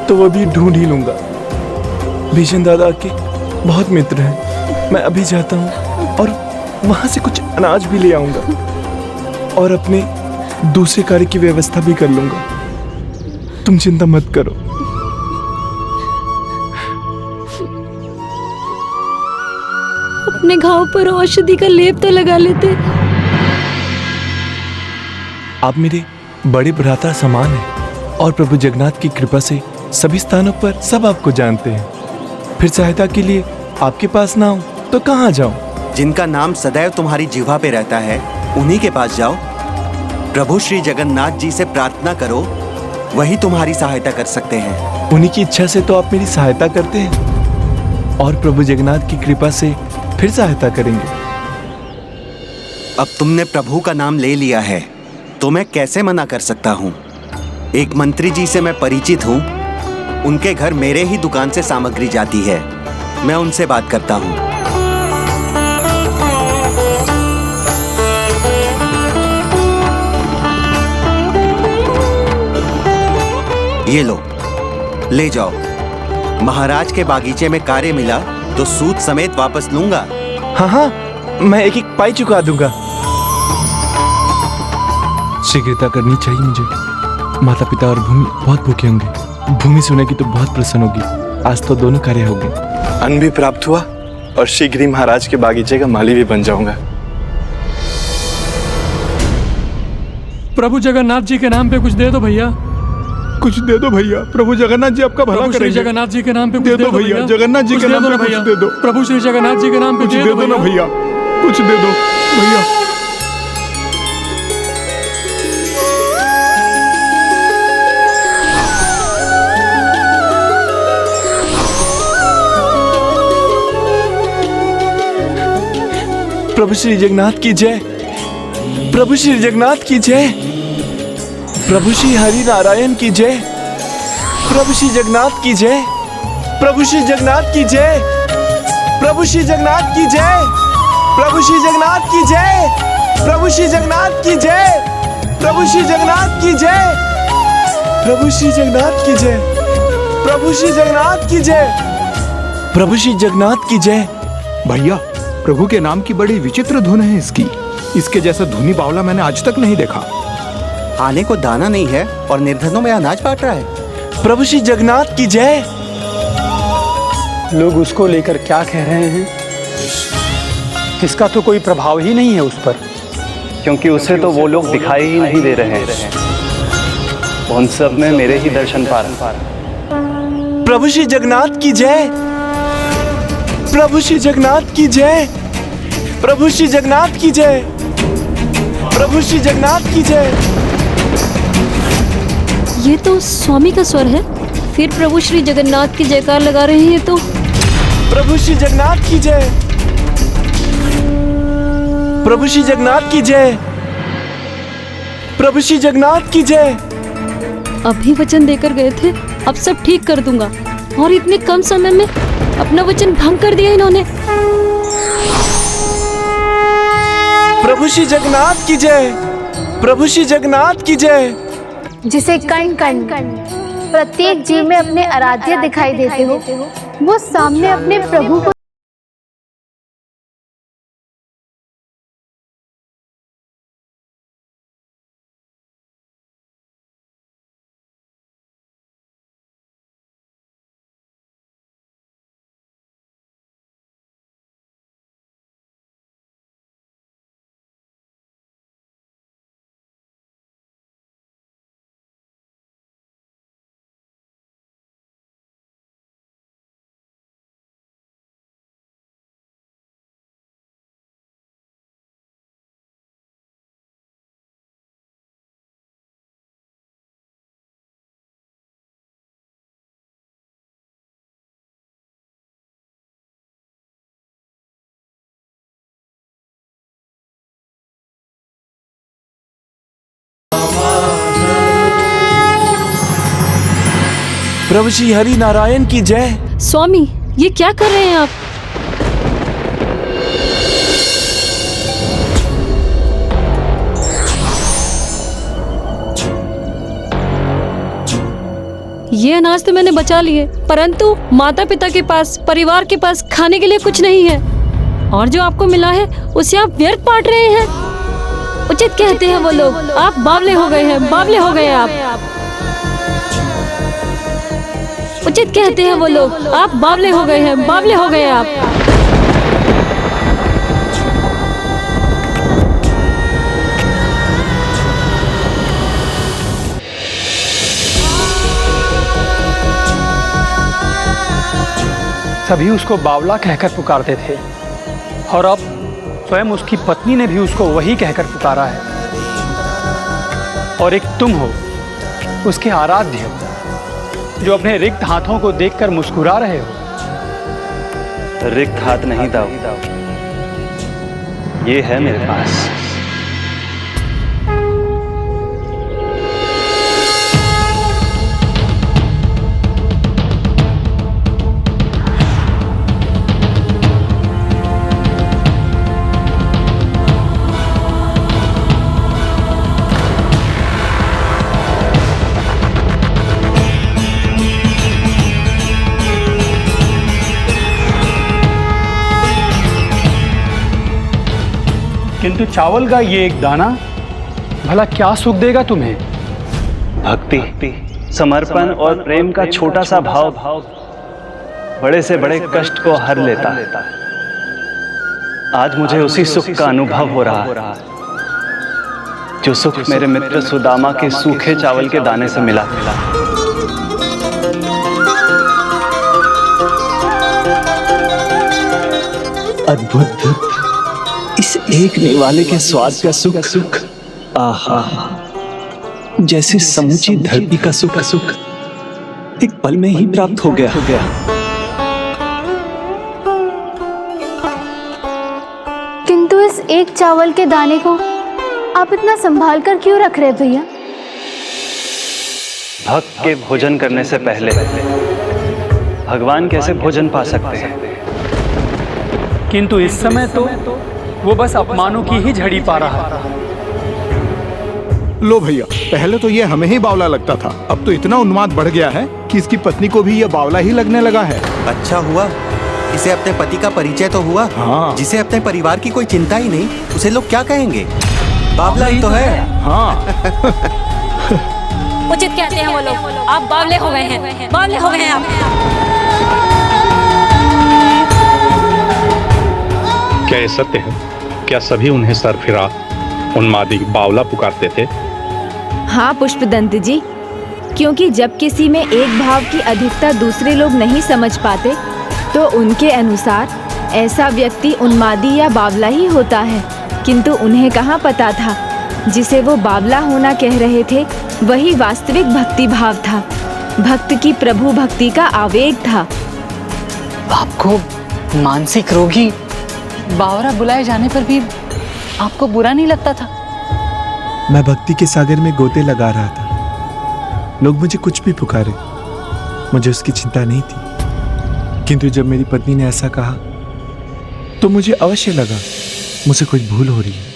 तो वह भी ढूंढ ही लूंगा। भीषण दादा के बहुत मित्र हैं, मैं अभी जाता हूँ और वहाँ से कुछ अनाज भी ले आऊंगा और अपने दूसरे कार्य की व्यवस्था भी कर लूंगा। तुम चिंता मत करो। अपने घाव पर औषधि का लेप तो लगा लेते। आप मेरे बड़े भ्राता समान हैं और प्रभु जगन्नाथ की कृपा से सभी स्थानों पर सब आपको जानते हैं। फिर सहायता के लिए आपके पास ना हो तो कहाँ जाऊं? जिनका नाम सदैव तुम्हारी जिह्वा पे रहता है उन्हीं के पास जाओ। प्रभु श्री जगन्नाथ जी से प्रार्थना करो, वही तुम्हारी सहायता कर सकते हैं। उन्हीं की इच्छा से तो आप मेरी सहायता करते हैं और प्रभु जगन्नाथ की कृपा से फिर सहायता करेंगे। अब तुमने प्रभु का नाम ले लिया है तो मैं कैसे मना कर सकता हूँ। एक मंत्री जी से मैं परिचित हूँ, उनके घर मेरे ही दुकान से सामग्री जाती है, मैं उनसे बात करता हूँ। ये लो, ले जाओ। महाराज के बागीचे में कार्य मिला तो सूद समेत वापस लूंगा। हाँ हाँ, मैं एक एक पाई चुका दूंगा। शीघ्रता करनी चाहिए मुझे। माता पिता और भूमि बहुत भूखे होंगे। भूमि सुनेगी तो बहुत प्रसन्न होगी। आज तो दोनों कार्य हो गए। अन्न भी प्राप्त हुआ और शीघ्र ही महाराज के बागीचे का माली भी बन जाऊंगा। प्रभु जगन्नाथ जी के नाम पे कुछ दे दो भैया। कुछ दे दो भैया, प्रभु जगन्नाथ जी आपका भला करेंगे। जगन्नाथ जी के नाम पे दे दो भैया, जगन्नाथ जी के नाम पे कुछ दे दो। प्रभु श्री जगन्नाथ जी के नाम पे कुछ दे दो ना भैया, कुछ दे दो भैया। प्रभु श्री जगन्नाथ की जय, प्रभु श्री जगन्नाथ की जय, प्रभु श्री हरि नारायण की जय, प्रभु श्री जगन्नाथ की जय, प्रभु श्री जगन्नाथ की जय, प्रभु श्री जगन्नाथ की जय, प्रभु श्री जगन्नाथ की जय, प्रभु श्री जगन्नाथ की जय, प्रभु श्री जगन्नाथ की जय, प्रभु श्री जगन्नाथ की जय, प्रभु श्री जगन्नाथ की जय, प्रभु श्री जगन्नाथ की जय। भैया, प्रभु के नाम की बड़ी विचित्र धुन है इसकी। इसके जैसा धुनी बावला मैंने आज तक नहीं देखा। आने को दाना नहीं है और निर्धनों में अनाज बांट रहा है। प्रभु श्री जगन्नाथ की जय। लोग उसको लेकर क्या कह रहे हैं, इसका तो कोई प्रभाव ही नहीं है उस पर, क्योंकि उसे तो वो लोग दिखाई ही नहीं दे रहे हैं। उन सब में मेरे ही दर्शन पा रहा। प्रभु श्री जगन्नाथ की जय, प्रभु श्री जगन्नाथ की जय, प्रभु श्री जगन्नाथ की जय, प्रभु श्री जगन्नाथ की जय। ये तो स्वामी का स्वर है। फिर प्रभु श्री जगन्नाथ की जयकार लगा रहे हैं तो प्रभु श्री जगन्नाथ की जय, प्रभु श्री जगन्नाथ की जय, प्रभु श्री जगन्नाथ की जय। अभी वचन देकर गए थे, अब सब ठीक कर दूंगा, और इतने कम समय में अपना वचन भंग कर दिया इन्होंने। प्रभु श्री जगन्नाथ की जय, प्रभु श्री जगन्नाथ की जय। जिसे कण कण प्रत्येक जीव में अपने आराध्य दिखाई देते हो, वो सामने अपने प्रभु को प्रभु श्री हरि नारायण की जय। स्वामी, ये क्या कर रहे हैं आप? ये अनाज तो मैंने बचा लिए, परंतु माता पिता के पास, परिवार के पास खाने के लिए कुछ नहीं है, और जो आपको मिला है उसे आप व्यर्थ बांट रहे हैं। उचित कहते हैं वो लोग, आप बावले हो गए हैं, बावले हो गए आप। उचित कहते हैं वो लोग, आप बावले हो गए हैं, बावले हो गए आप। सभी उसको बावला कहकर पुकारते थे और अब स्वयं उसकी पत्नी ने भी उसको वही कहकर पुकारा है। और एक तुम हो उसके आराध्य, जो अपने रिक्त हाथों को देखकर मुस्कुरा रहे हो। रिक्त हाथ नहीं दाऊ, ये है मेरे पास। किंतु चावल का ये एक दाना भला क्या सुख देगा तुम्हें? भक्ति, समर्पण और प्रेम का छोटा सा भाव बड़े से बड़े कष्ट को हर लेता है। आज मुझे उसी सुख का अनुभव हो रहा है जो सुख मेरे मित्र सुदामा के सूखे चावल के दाने से मिला। अद्भुत, इस एक निवाले के स्वाद का सुख, आहा, जैसे समूची धरती का सुख एक पल में ही प्राप्त हो गया। किंतु इस एक चावल के दाने को आप इतना संभाल कर क्यों रख रहे भैया? भक्त के भोजन करने से पहले भगवान कैसे भोजन पा सकते हैं? किंतु इस समय तो वो बस अपमानों की ही झड़ी पा रहा है। लो भैया, पहले तो ये हमें ही बावला लगता था, अब तो इतना उन्माद बढ़ गया है कि इसकी पत्नी को भी ये बावला ही लगने लगा है। अच्छा हुआ इसे अपने पति का परिचय तो हुआ। हाँ। जिसे अपने परिवार की कोई चिंता ही नहीं, उसे लोग क्या कहेंगे? बावला ही तो है। हाँ। उचित कहते हैं वो लोग, आप बावले हो गए हैं, बावले हो गए हैं आप। क्या ये सत्य है? क्या सभी उन्हें सरफिरा, उन्मादी, बावला पुकारते थे? हाँ पुष्पदंत जी, क्योंकि जब किसी में एक भाव की अधिकता दूसरे लोग नहीं समझ पाते तो उनके अनुसार ऐसा व्यक्ति उन्मादी या बावला ही होता है। किंतु उन्हें कहाँ पता था जिसे वो बावला होना कह रहे थे वही वास्तविक भक्ति भाव था, भक्त की प्रभु भक्ति का आवेग था। आपको मानसिक रोगी बावरा बुलाए जाने पर भी आपको बुरा नहीं लगता था? मैं भक्ति के सागर में गोते लगा रहा था। लोग मुझे कुछ भी पुकारे, मुझे उसकी चिंता नहीं थी। किंतु जब मेरी पत्नी ने ऐसा कहा तो मुझे अवश्य लगा मुझसे कुछ भूल हो रही है।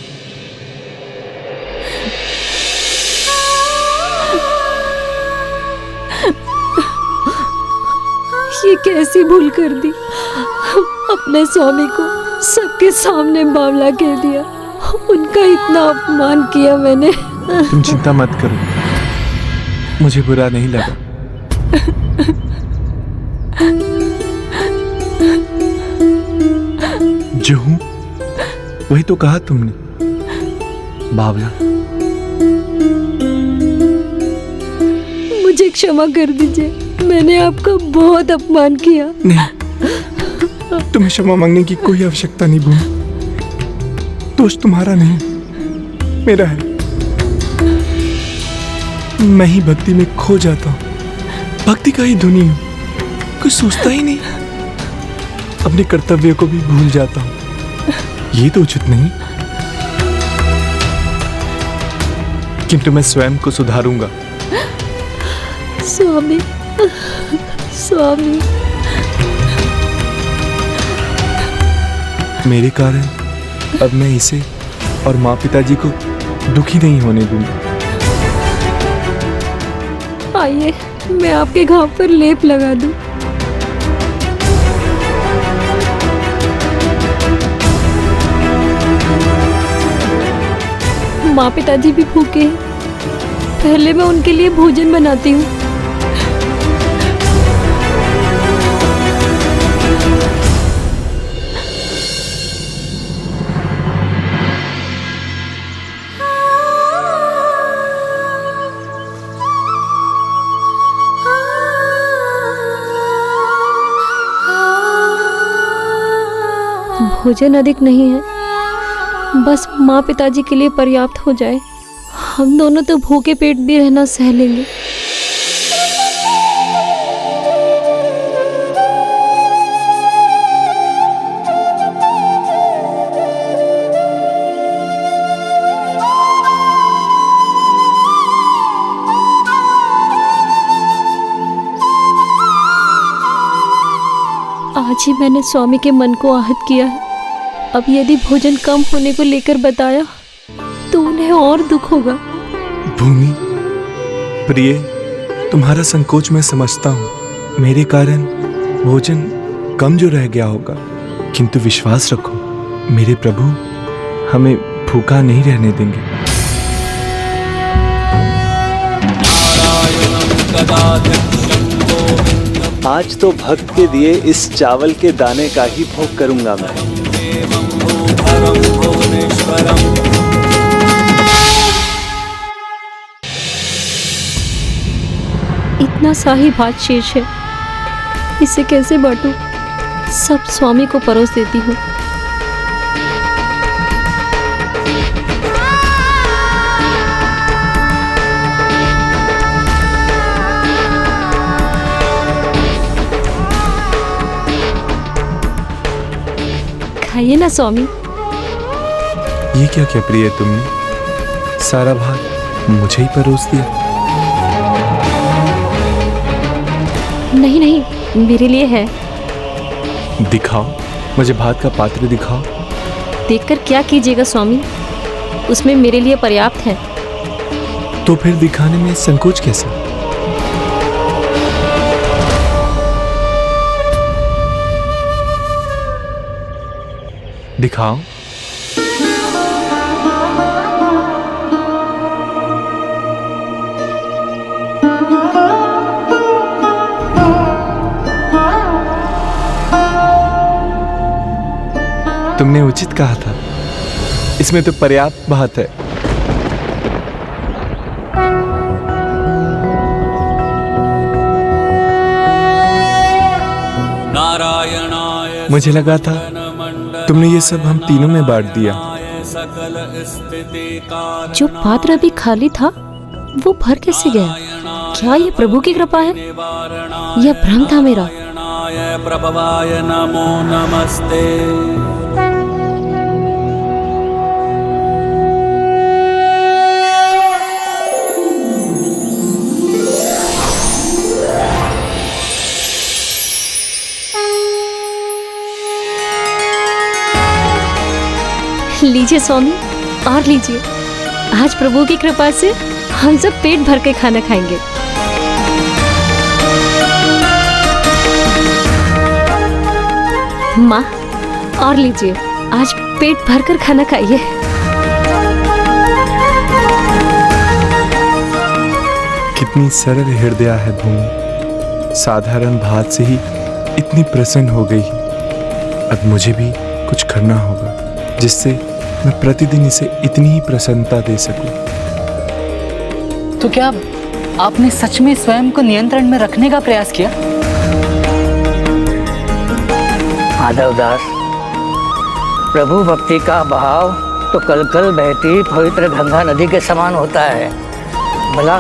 ये कैसी भूल कर दी, अपने स्वामी को सबके सामने बावला कह दिया, उनका इतना अपमान किया मैंने। तुम चिंता मत करो, मुझे बुरा नहीं लगा। जो हूं वही तो कहा तुमने, बावला। मुझे क्षमा कर दीजिए, मैंने आपका बहुत अपमान किया। नहीं, तुम्हें क्षमा मांगने की कोई आवश्यकता नहीं भूमि। दोष तुम्हारा नहीं, मेरा है। मैं ही भक्ति में खो जाता हूँ, भक्ति का ही धुनी हूँ, कुछ सोचता ही नहीं, अपने कर्तव्य को भी भूल जाता हूँ। ये तो उचित नहीं, किंतु मैं स्वयं को सुधारूंगा। स्वामी, स्वामी, मेरे कारण अब मैं इसे और माँ पिताजी को दुखी नहीं होने दूंगा। आइए मैं आपके घाव पर लेप लगा दूं। माँ पिताजी भी भूखे हैं, पहले मैं उनके लिए भोजन बनाती हूँ। भोजन अधिक नहीं है, बस माँ पिताजी के लिए पर्याप्त हो जाए। हम दोनों तो भूखे पेट भी रहना सह लेंगे। आज ही मैंने स्वामी के मन को आहत किया है। अब यदि भोजन कम होने को लेकर बताया तो उन्हें और दुख होगा। भूमि प्रिय, तुम्हारा संकोच मैं समझता हूँ। मेरे कारण भोजन कम जो रह गया होगा, किंतु विश्वास रखो मेरे प्रभु हमें भूखा नहीं रहने देंगे। आज तो भक्त के दिए इस चावल के दाने का ही भोग करूंगा मैं। इतना सा ही भात शेष है, इसे कैसे बांटूं? सब स्वामी को परोस देती हूँ। खाइए ना स्वामी। ये क्या क्या प्रिय, तुमने सारा भात मुझे ही परोस दिया। नहीं नहीं, मेरे लिए है। दिखाओ, मुझे भात का पात्र दिखाओ। देखकर क्या कीजिएगा स्वामी, उसमें मेरे लिए पर्याप्त है। तो फिर दिखाने में संकोच कैसा? दिखाओ। तुमने उचित कहा था, इसमें तो पर्याप्त बात है। मुझे लगा था तुमने ये सब हम तीनों में बांट दिया। जो पात्र अभी खाली था वो भर कैसे गया? क्या ये प्रभु की कृपा है या भ्रम था मेरा? प्रभवाय नमो नमस्ते। लीजिए स्वामी, और लीजिए। आज प्रभु की कृपा से हम सब पेट भर के खाना खाएंगे। माँ, और लीजिए, आज पेट भर कर खाना खाइए। कितनी सरल हृदय है भूमि, साधारण भात से ही इतनी प्रसन्न हो गई। अब मुझे भी कुछ करना होगा जिससे मैं प्रतिदिन इसे इतनी ही प्रसन्नता दे सकूं। तो क्या आपने सच में स्वयं को नियंत्रण में रखने का प्रयास किया? माधवदास, प्रभु भक्ति का बहाव तो कल कल बहती पवित्र गंगा नदी के समान होता है। भला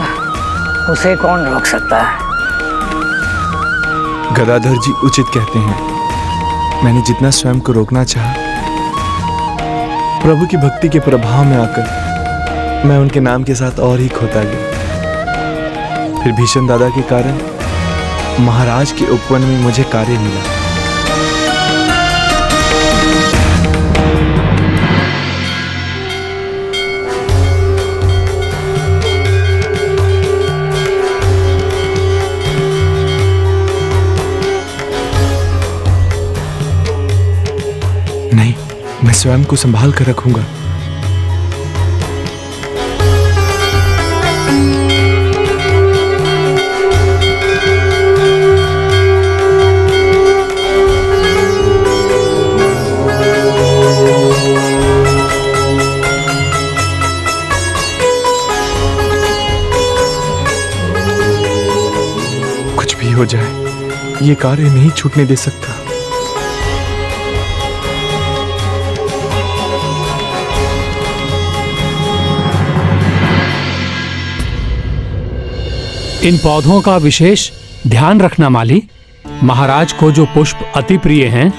उसे कौन रोक सकता है? गदाधर जी उचित कहते हैं। मैंने जितना स्वयं को रोकना चाहा, प्रभु की भक्ति के प्रभाव में आकर मैं उनके नाम के साथ और ही खोता गया। फिर भीषण दादा के कारण महाराज के उपवन में मुझे कार्य मिला। नहीं, मैं स्वयं को संभाल कर रखूंगा। कुछ भी हो जाए, ये कार्य नहीं छूटने दे सकता। इन पौधों का विशेष ध्यान रखना माली। महाराज को जो पुष्प अति प्रिय हैं,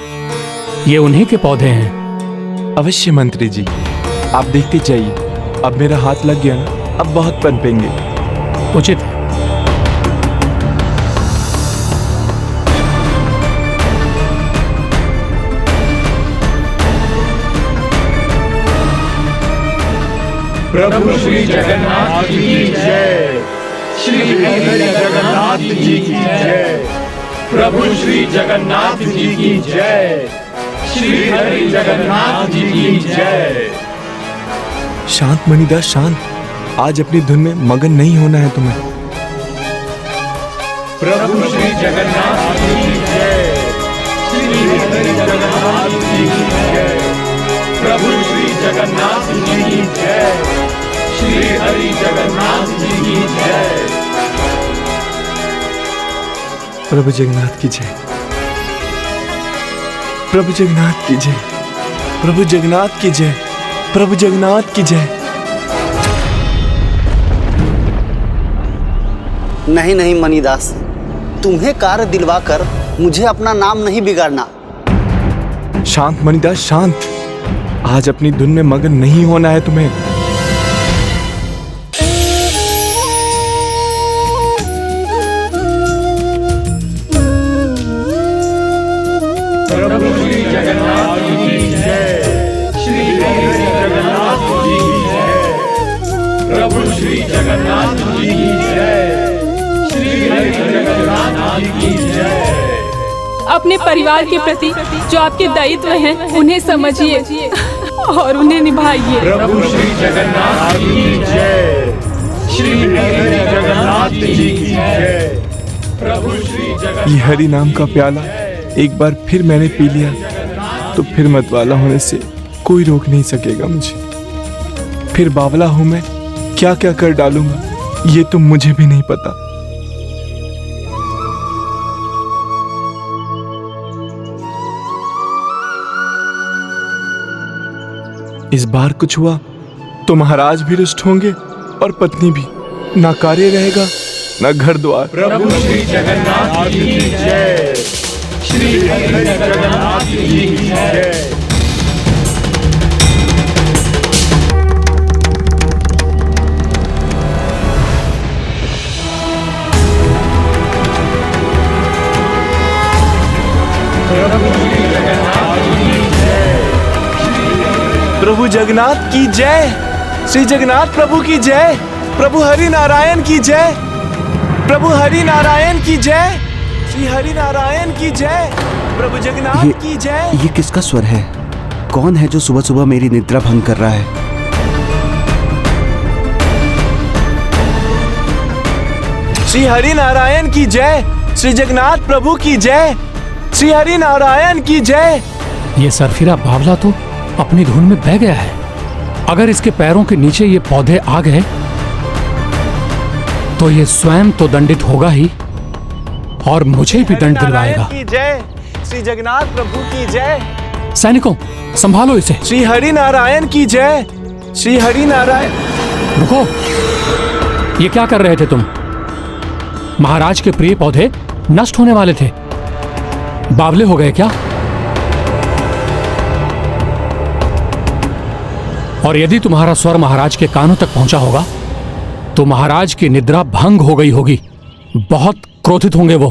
ये उन्हीं के पौधे हैं। अवश्य मंत्री जी, आप देखते जाइए। अब मेरा हाथ लग गया ना, अब बहुत पनपेंगे। उचित है। प्रभु श्री जगन्नाथ जी की जय। श्री हरि जगन्नाथ जी की जय। प्रभु श्री जगन्नाथ जी की जय। श्री हरि जगन्नाथ जी की जय। शांत मणिदास शांत, आज अपनी धुन में मगन नहीं होना है तुम्हें। प्रभु श्री जगन्नाथ जी की जय। श्री हरि जगन्नाथ जी की जय। प्रभु श्री जगन्नाथ जी की जय। श्री हरि जगन्नाथ जी की जय। प्रभु जगन्नाथ की जय। प्रभु जगन्नाथ की जय। प्रभु जगन्नाथ की जय। प्रभु जगन्नाथ की जय। नहीं नहीं मणिदास, तुम्हें कार्य दिलवा कर मुझे अपना नाम नहीं बिगाड़ना। शांत मणिदास शांत, आज अपनी धुन में मगन नहीं होना है तुम्हें। प्रभु श्री जगन्नाथ जी की जय। श्री हरि जगन्नाथ जी की जय। प्रभु श्री जगन्नाथ जी की जय। श्री हरि जगन्नाथ जी की जय। अपने परिवार के प्रति जो आपके दायित्व हैं, उन्हें समझिए और उन्हें निभाइए। प्रभु श्री जगन्नाथ जी की जय। श्री हरि जगन्नाथ जी की जय। प्रभु श्री जगन्नाथ। ये हरि नाम का प्याला एक बार फिर मैंने पी लिया तो फिर मतवाला होने से कोई रोक नहीं सकेगा मुझे। फिर बावला हूं मैं, क्या क्या कर डालूंगा ये तो मुझे भी नहीं पता। इस बार कुछ हुआ तो महाराज भी रुष्ट होंगे और पत्नी भी। ना कार्य रहेगा ना घर द्वार। प्रभु श्री जगन्नाथ जी की जय। श्री हरि जगन्नाथ जी की जय। प्रभु जगन्नाथ की जय। श्री जगन्नाथ प्रभु की जय। प्रभु हरि नारायण की जय। प्रभु हरि नारायण की जय। श्री हरि नारायण की जय। प्रभु जगन्नाथ की जय। ये किसका स्वर है? कौन है जो सुबह सुबह मेरी निद्रा भंग कर रहा है? श्री हरि नारायण की जय। श्री जगन्नाथ प्रभु की जय। श्री हरि नारायण की जय। ये सरफिरा बावला तो अपनी धुन में बह गया है। अगर इसके पैरों के नीचे ये पौधे आ गए तो ये स्वयं तो दंडित होगा ही और मुझे भी दंड दिलवाएगा। की जय। श्री जगन्नाथ प्रभु की जय। सैनिकों, संभालो इसे। श्री हरि नारायण की जय। श्री हरि नारायण। रुको, ये क्या कर रहे थे तुम? महाराज के प्रिय पौधे नष्ट होने वाले थे। बावले हो गए क्या? और यदि तुम्हारा स्वर महाराज के कानों तक पहुंचा होगा तो महाराज की निद्रा भंग हो गई होगी। बहुत क्रोधित होंगे वो।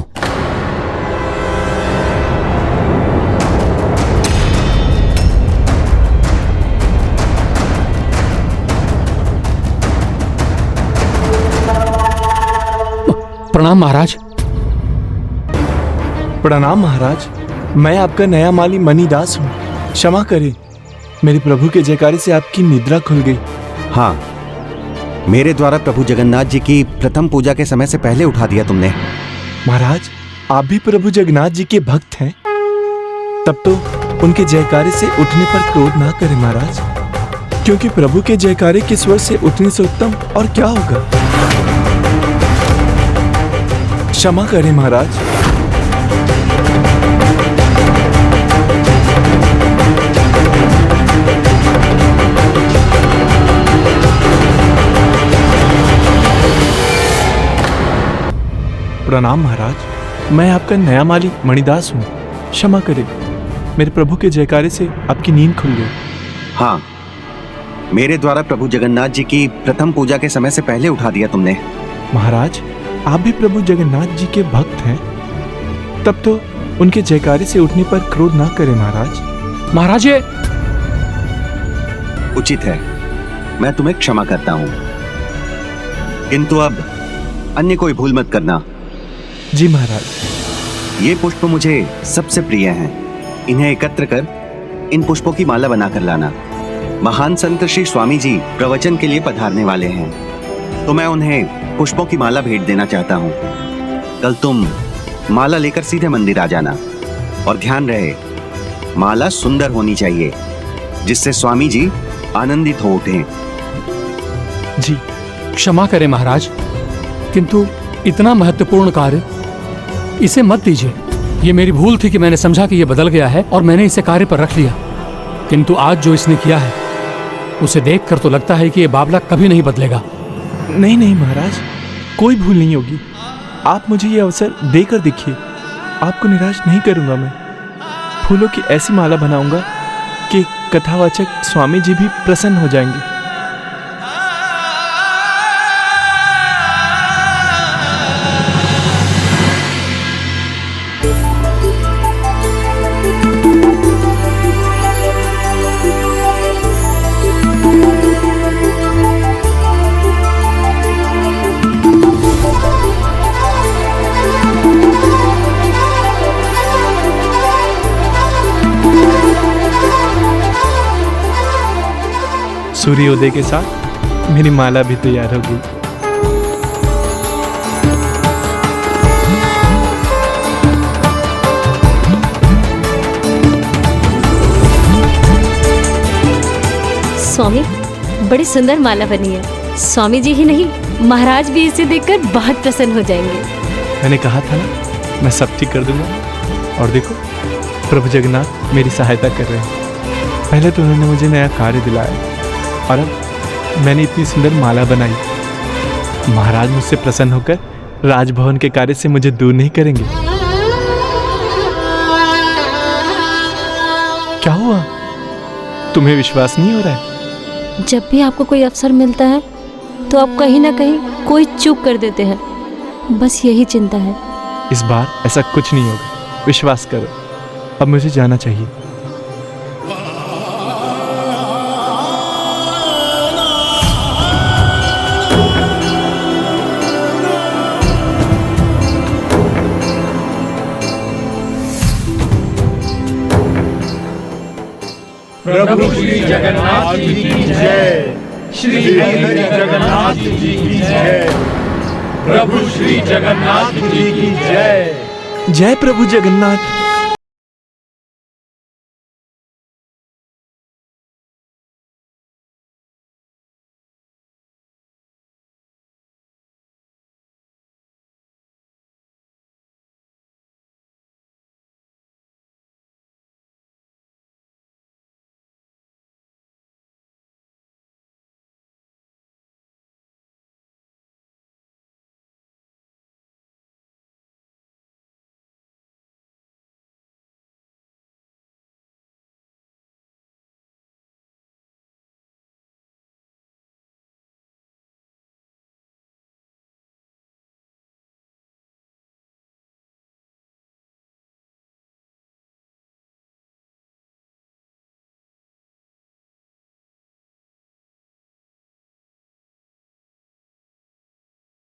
प्रणाम महाराज। प्रणाम महाराज। मैं आपका नया माली मणिदास हूँ। क्षमा करें, मेरे प्रभु के जयकारे से आपकी निद्रा खुल गई। हाँ, मेरे द्वारा प्रभु जगन्नाथ जी की प्रथम पूजा के समय से पहले उठा दिया तुमने। महाराज, आप भी प्रभु जगन्नाथ जी के भक्त हैं, तब तो उनके जयकारे से उठने पर क्रोध ना करें महाराज, क्योंकि प्रभु के जयकारे के स्वर से उठने से उत्तम और क्या होगा। क्षमा करें महाराज। प्रणाम महाराज। मैं आपका नया माली मणिदास हूँ। क्षमा करें, मेरे प्रभु के जयकारे से आपकी नींद खुल गई। हाँ, मेरे द्वारा प्रभु जगन्नाथ जी की प्रथम पूजा के समय से पहले उठा दिया तुमने। महाराज, आप भी प्रभु जगन्नाथ जी के भक्त हैं, तब तो उनके जयकारे से उठने पर क्रोध ना करें महाराज। महाराज ये उचित है, मैं तुम्हें क्षमा करता हूँ, किंतु अब अन्य कोई भूल मत करना। जी महाराज। ये पुष्प मुझे सबसे प्रिय हैं। इन्हें एकत्र कर इन पुष्पों की माला बनाकर लाना। महान संत श्री स्वामी जी प्रवचन के लिए पधारने वाले हैं, तो मैं उन्हें पुष्पों की माला भेंट देना चाहता हूँ। कल तुम माला लेकर सीधे मंदिर आ जाना, और ध्यान रहे माला सुंदर होनी चाहिए, जिससे स्वामी जी आनंदित हो उठें। जी क्षमा करें महाराज, किंतु इतना महत्वपूर्ण कार्य इसे मत दीजिए। ये मेरी भूल थी कि मैंने समझा कि ये बदल गया है और मैंने इसे कार्य पर रख लिया, किंतु आज जो इसने किया है उसे देखकर तो लगता है कि ये बाबला कभी नहीं बदलेगा। नहीं नहीं महाराज, कोई भूल नहीं होगी। आप मुझे ये अवसर देकर देखिए, आपको निराश नहीं करूंगा। मैं फूलों की ऐसी माला बनाऊंगा कि कथावाचक स्वामी जी भी प्रसन्न हो जाएंगे। सूर्योदय के साथ मेरी माला भी तैयार हो गई। स्वामी, बड़ी सुंदर माला बनी है। स्वामी जी ही नहीं, महाराज भी इसे देखकर बहुत प्रसन्न हो जाएंगे। मैंने कहा था ना, मैं सब ठीक कर दूंगा। और देखो, प्रभु जगन्नाथ मेरी सहायता कर रहे हैं। पहले तो उन्होंने मुझे नया कार्य दिलाया, और अब मैंने इतनी सुंदर माला बनाई। महाराज मुझसे प्रसन्न होकर राजभवन के कार्य से मुझे दूर नहीं करेंगे। क्या हुआ? तुम्हें विश्वास नहीं हो रहा है? जब भी आपको कोई अवसर मिलता है तो आप कहीं ना कहीं कोई चूक कर देते हैं, बस यही चिंता है। इस बार ऐसा कुछ नहीं होगा, विश्वास करो। अब मुझे जाना चाहिए। प्रभु श्री जगन्नाथ जी की जय। श्री हरि जगन्नाथ जी की जय। प्रभु श्री जगन्नाथ जी की जय। जय प्रभु जगन्नाथ।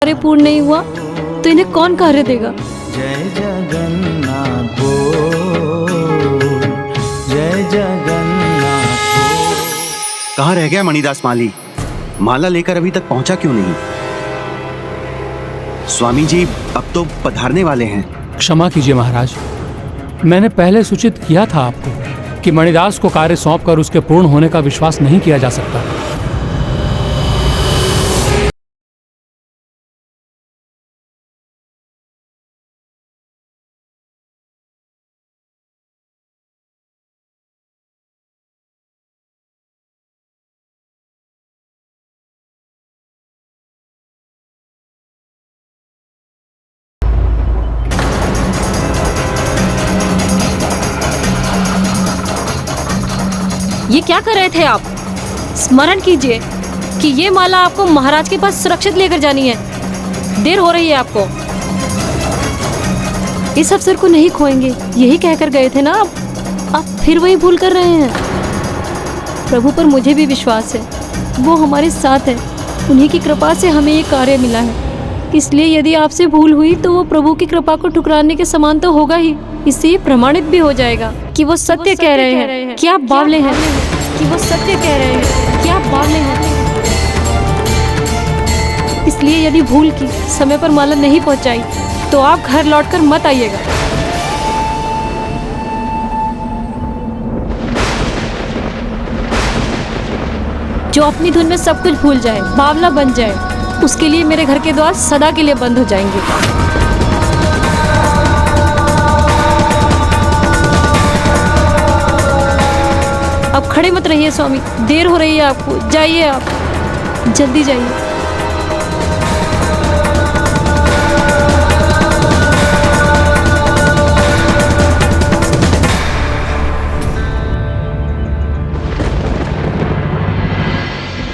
कार्य पूर्ण नहीं हुआ तो इन्हें कौन कार्य देगा? जय जगन्नाथ बोल, जय जगन्नाथ बोल। कहाँ रह गया मणिदास माली? माला लेकर अभी तक पहुंचा क्यों नहीं? स्वामी जी अब तो पधारने वाले हैं। क्षमा कीजिए महाराज, मैंने पहले सूचित किया था आपको कि मणिदास को कार्य सौंपकर उसके पूर्ण होने का विश्वास नहीं किया जा सकता। ये क्या कर रहे थे आप? स्मरण कीजिए कि ये माला आपको महाराज के पास सुरक्षित लेकर जानी है। देर हो रही है आपको। इस अवसर को नहीं खोएंगे, यही कहकर गए थे ना आप फिर वही भूल कर रहे हैं। प्रभु पर मुझे भी विश्वास है, वो हमारे साथ है। उन्हीं की कृपा से हमें ये कार्य मिला है। इसलिए यदि आपसे भूल हुई तो वो प्रभु की कृपा को ठुकराने के समान तो होगा ही। इससे ये प्रमाणित भी हो जाएगा कि वो सत्य कह रहे हैं कि आप बावले हैं, कि वो सत्य कह रहे हैं कि आप बावले हैं। इसलिए यदि भूल की समय पर माला नहीं पहुंचाई तो आप घर लौटकर मत आइएगा। जो अपनी धुन में सब कुछ भूल जाए, बावला बन जाए, उसके लिए मेरे घर के द्वार सदा के लिए बंद हो जाएंगे। अब खड़े मत रहिए स्वामी, देर हो रही है आपको। जाइए, आप जल्दी जाइए।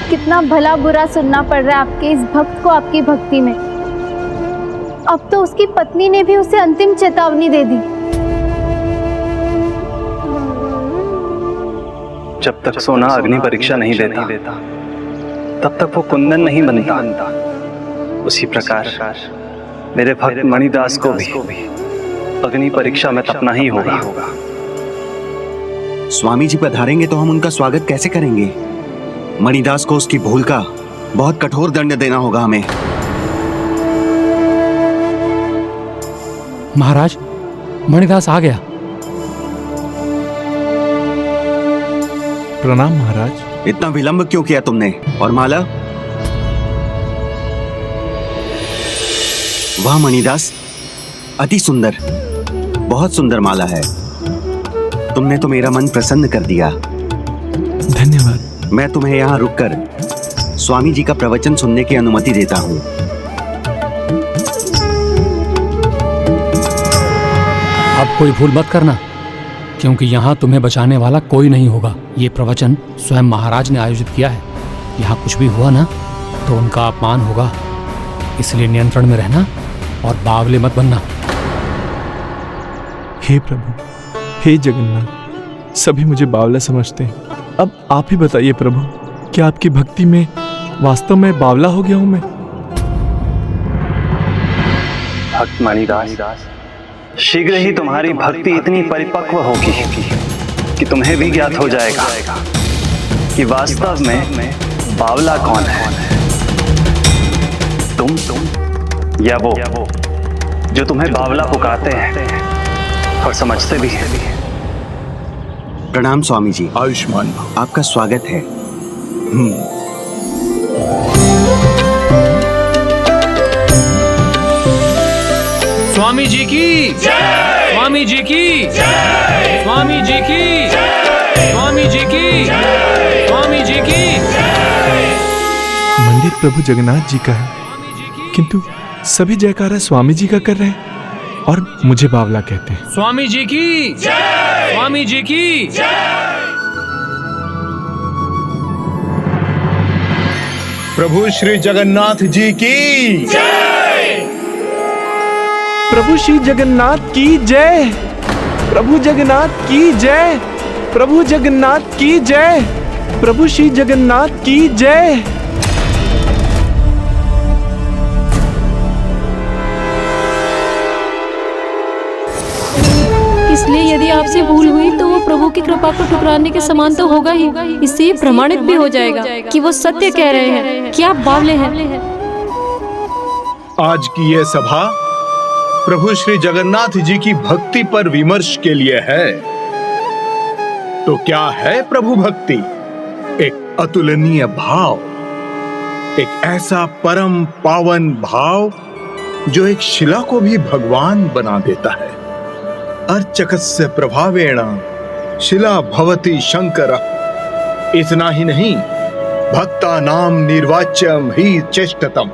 कितना भला बुरा सुनना पड़ रहा है आपके इस भक्त को आपकी भक्ति में। अब तो उसकी पत्नी ने भी उसे अंतिम चेतावनी दे दी। जब तक सोना अग्नि परीक्षा नहीं देता तब तक वो कुंदन नहीं बनता। उसी प्रकार मेरे भक्त मणिदास को भी अग्नि परीक्षा में तपना ही होगा। स्वामी जी पधारेंगे तो हम उनका स्वागत कैसे करेंगे? मणिदास को उसकी भूल का बहुत कठोर दंड देना होगा हमें। महाराज, मणिदास आ गया। प्रणाम महाराज। इतना विलंब क्यों किया तुमने? और माला? वाह मणिदास, अति सुंदर, बहुत सुंदर माला है। तुमने तो मेरा मन प्रसन्न कर दिया। धन्यवाद। मैं तुम्हें यहाँ रुककर स्वामी जी का प्रवचन सुनने की अनुमति देता हूँ। अब कोई भूल मत करना, क्योंकि यहाँ तुम्हें बचाने वाला कोई नहीं होगा। ये प्रवचन स्वयं महाराज ने आयोजित किया है। यहाँ कुछ भी हुआ ना तो उनका अपमान होगा, इसलिए नियंत्रण में रहना और बावले मत बनना। हे प्रभु, हे जगन्नाथ, सभी मुझे बावला समझते हैं। अब आप ही बताइए प्रभु, क्या आपकी भक्ति में वास्तव में बावला हो गया हूं मैं? भक्त मणिदास, शीघ्र ही तुम्हारी भक्ति इतनी परिपक्व होगी कि तुम्हें भी ज्ञात हो जाएगा कि वास्तव में बावला कौन है। तुम या वो जो तुम्हें बावला पुकारते हैं और समझते भी हैं। प्रणाम स्वामी जी। आयुष्मान, आपका स्वागत है। स्वामी जी की जय, स्वामी जी की जय, स्वामी जी की जय, स्वामी जी की जय, स्वामी जी की जय। मंदिर प्रभु जगन्नाथ जी का है, किंतु सभी जयकारा स्वामी जी का कर रहे हैं और मुझे बावला कहते हैं। स्वामी जी की जय, स्वामी जी की जय। प्रभु श्री जगन्नाथ जी की जय। प्रभु श्री जगन्नाथ की जय। प्रभु जगन्नाथ की जय। प्रभु जगन्नाथ की जय। प्रभु श्री जगन्नाथ की जय। इसलिए यदि आपसे भूल हुई तो वो प्रभु की कृपा को ठुकराने के समान तो होगा ही। इससे ये प्रमाणित भी हो जाएगा कि वो सत्य कह रहे हैं कि आप बावले हैं। आज की ये सभा प्रभु श्री जगन्नाथ जी की भक्ति पर विमर्श के लिए है। तो क्या है प्रभु भक्ति? एक अतुलनीय भाव, एक ऐसा परम पावन भाव जो एक शिला को भी भगवान बना देता है। अर्चकस्य प्रभावेण शिला भवति शंकर। इतना ही नहीं, भक्ता नाम निर्वाच्यम ही चेष्टतम,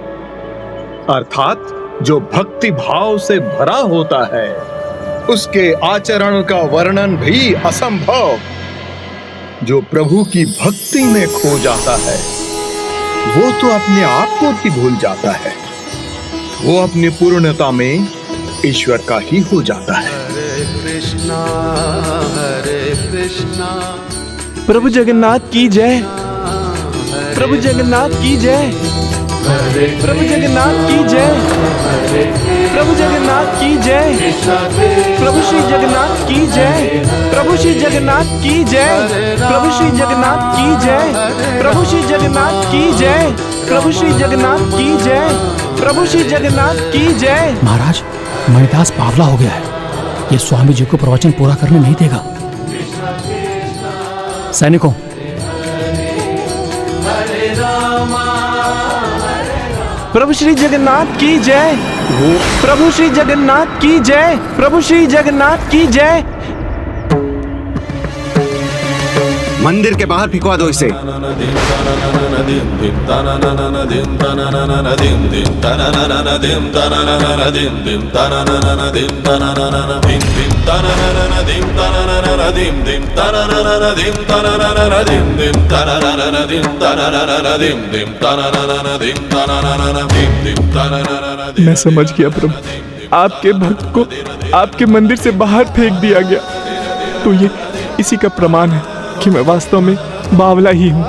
अर्थात जो भक्ति भाव से भरा होता है उसके आचरण का वर्णन भी असंभव। जो प्रभु की भक्ति में खो जाता है वो तो अपने आप को भी भूल जाता है। वो अपनी पूर्णता में ईश्वर का ही हो जाता है। हरे कृष्णा प्रभु जगन्नाथ की जय। प्रभु जगन्नाथ की जय। प्रभु जगन्नाथ की जय। प्रभु जगन्नाथ की जय। प्रभु श्री जगन्नाथ की जय। प्रभु श्री जगन्नाथ की जय। प्रभु श्री जगन्नाथ की जय। प्रभु श्री जगन्नाथ की जय। प्रभु श्री जगन्नाथ की जय। प्रभु श्री जगन्नाथ की जय। महाराज, मणिदास बावला हो गया है। ये स्वामी जी को प्रवचन पूरा करने नहीं देगा। सैनिकों, प्रभु श्री जगन्नाथ की जय। प्रभु श्री जगन्नाथ की जय। प्रभु श्री जगन्नाथ की जय। मंदिर के बाहर फिकवा दो इसे। मैं समझ गया प्रभु, आपके भक्त को आपके मंदिर से बाहर फेंक दिया गया, तो ये इसी का प्रमाण है कि मैं वास्तव में बावला ही हूँ।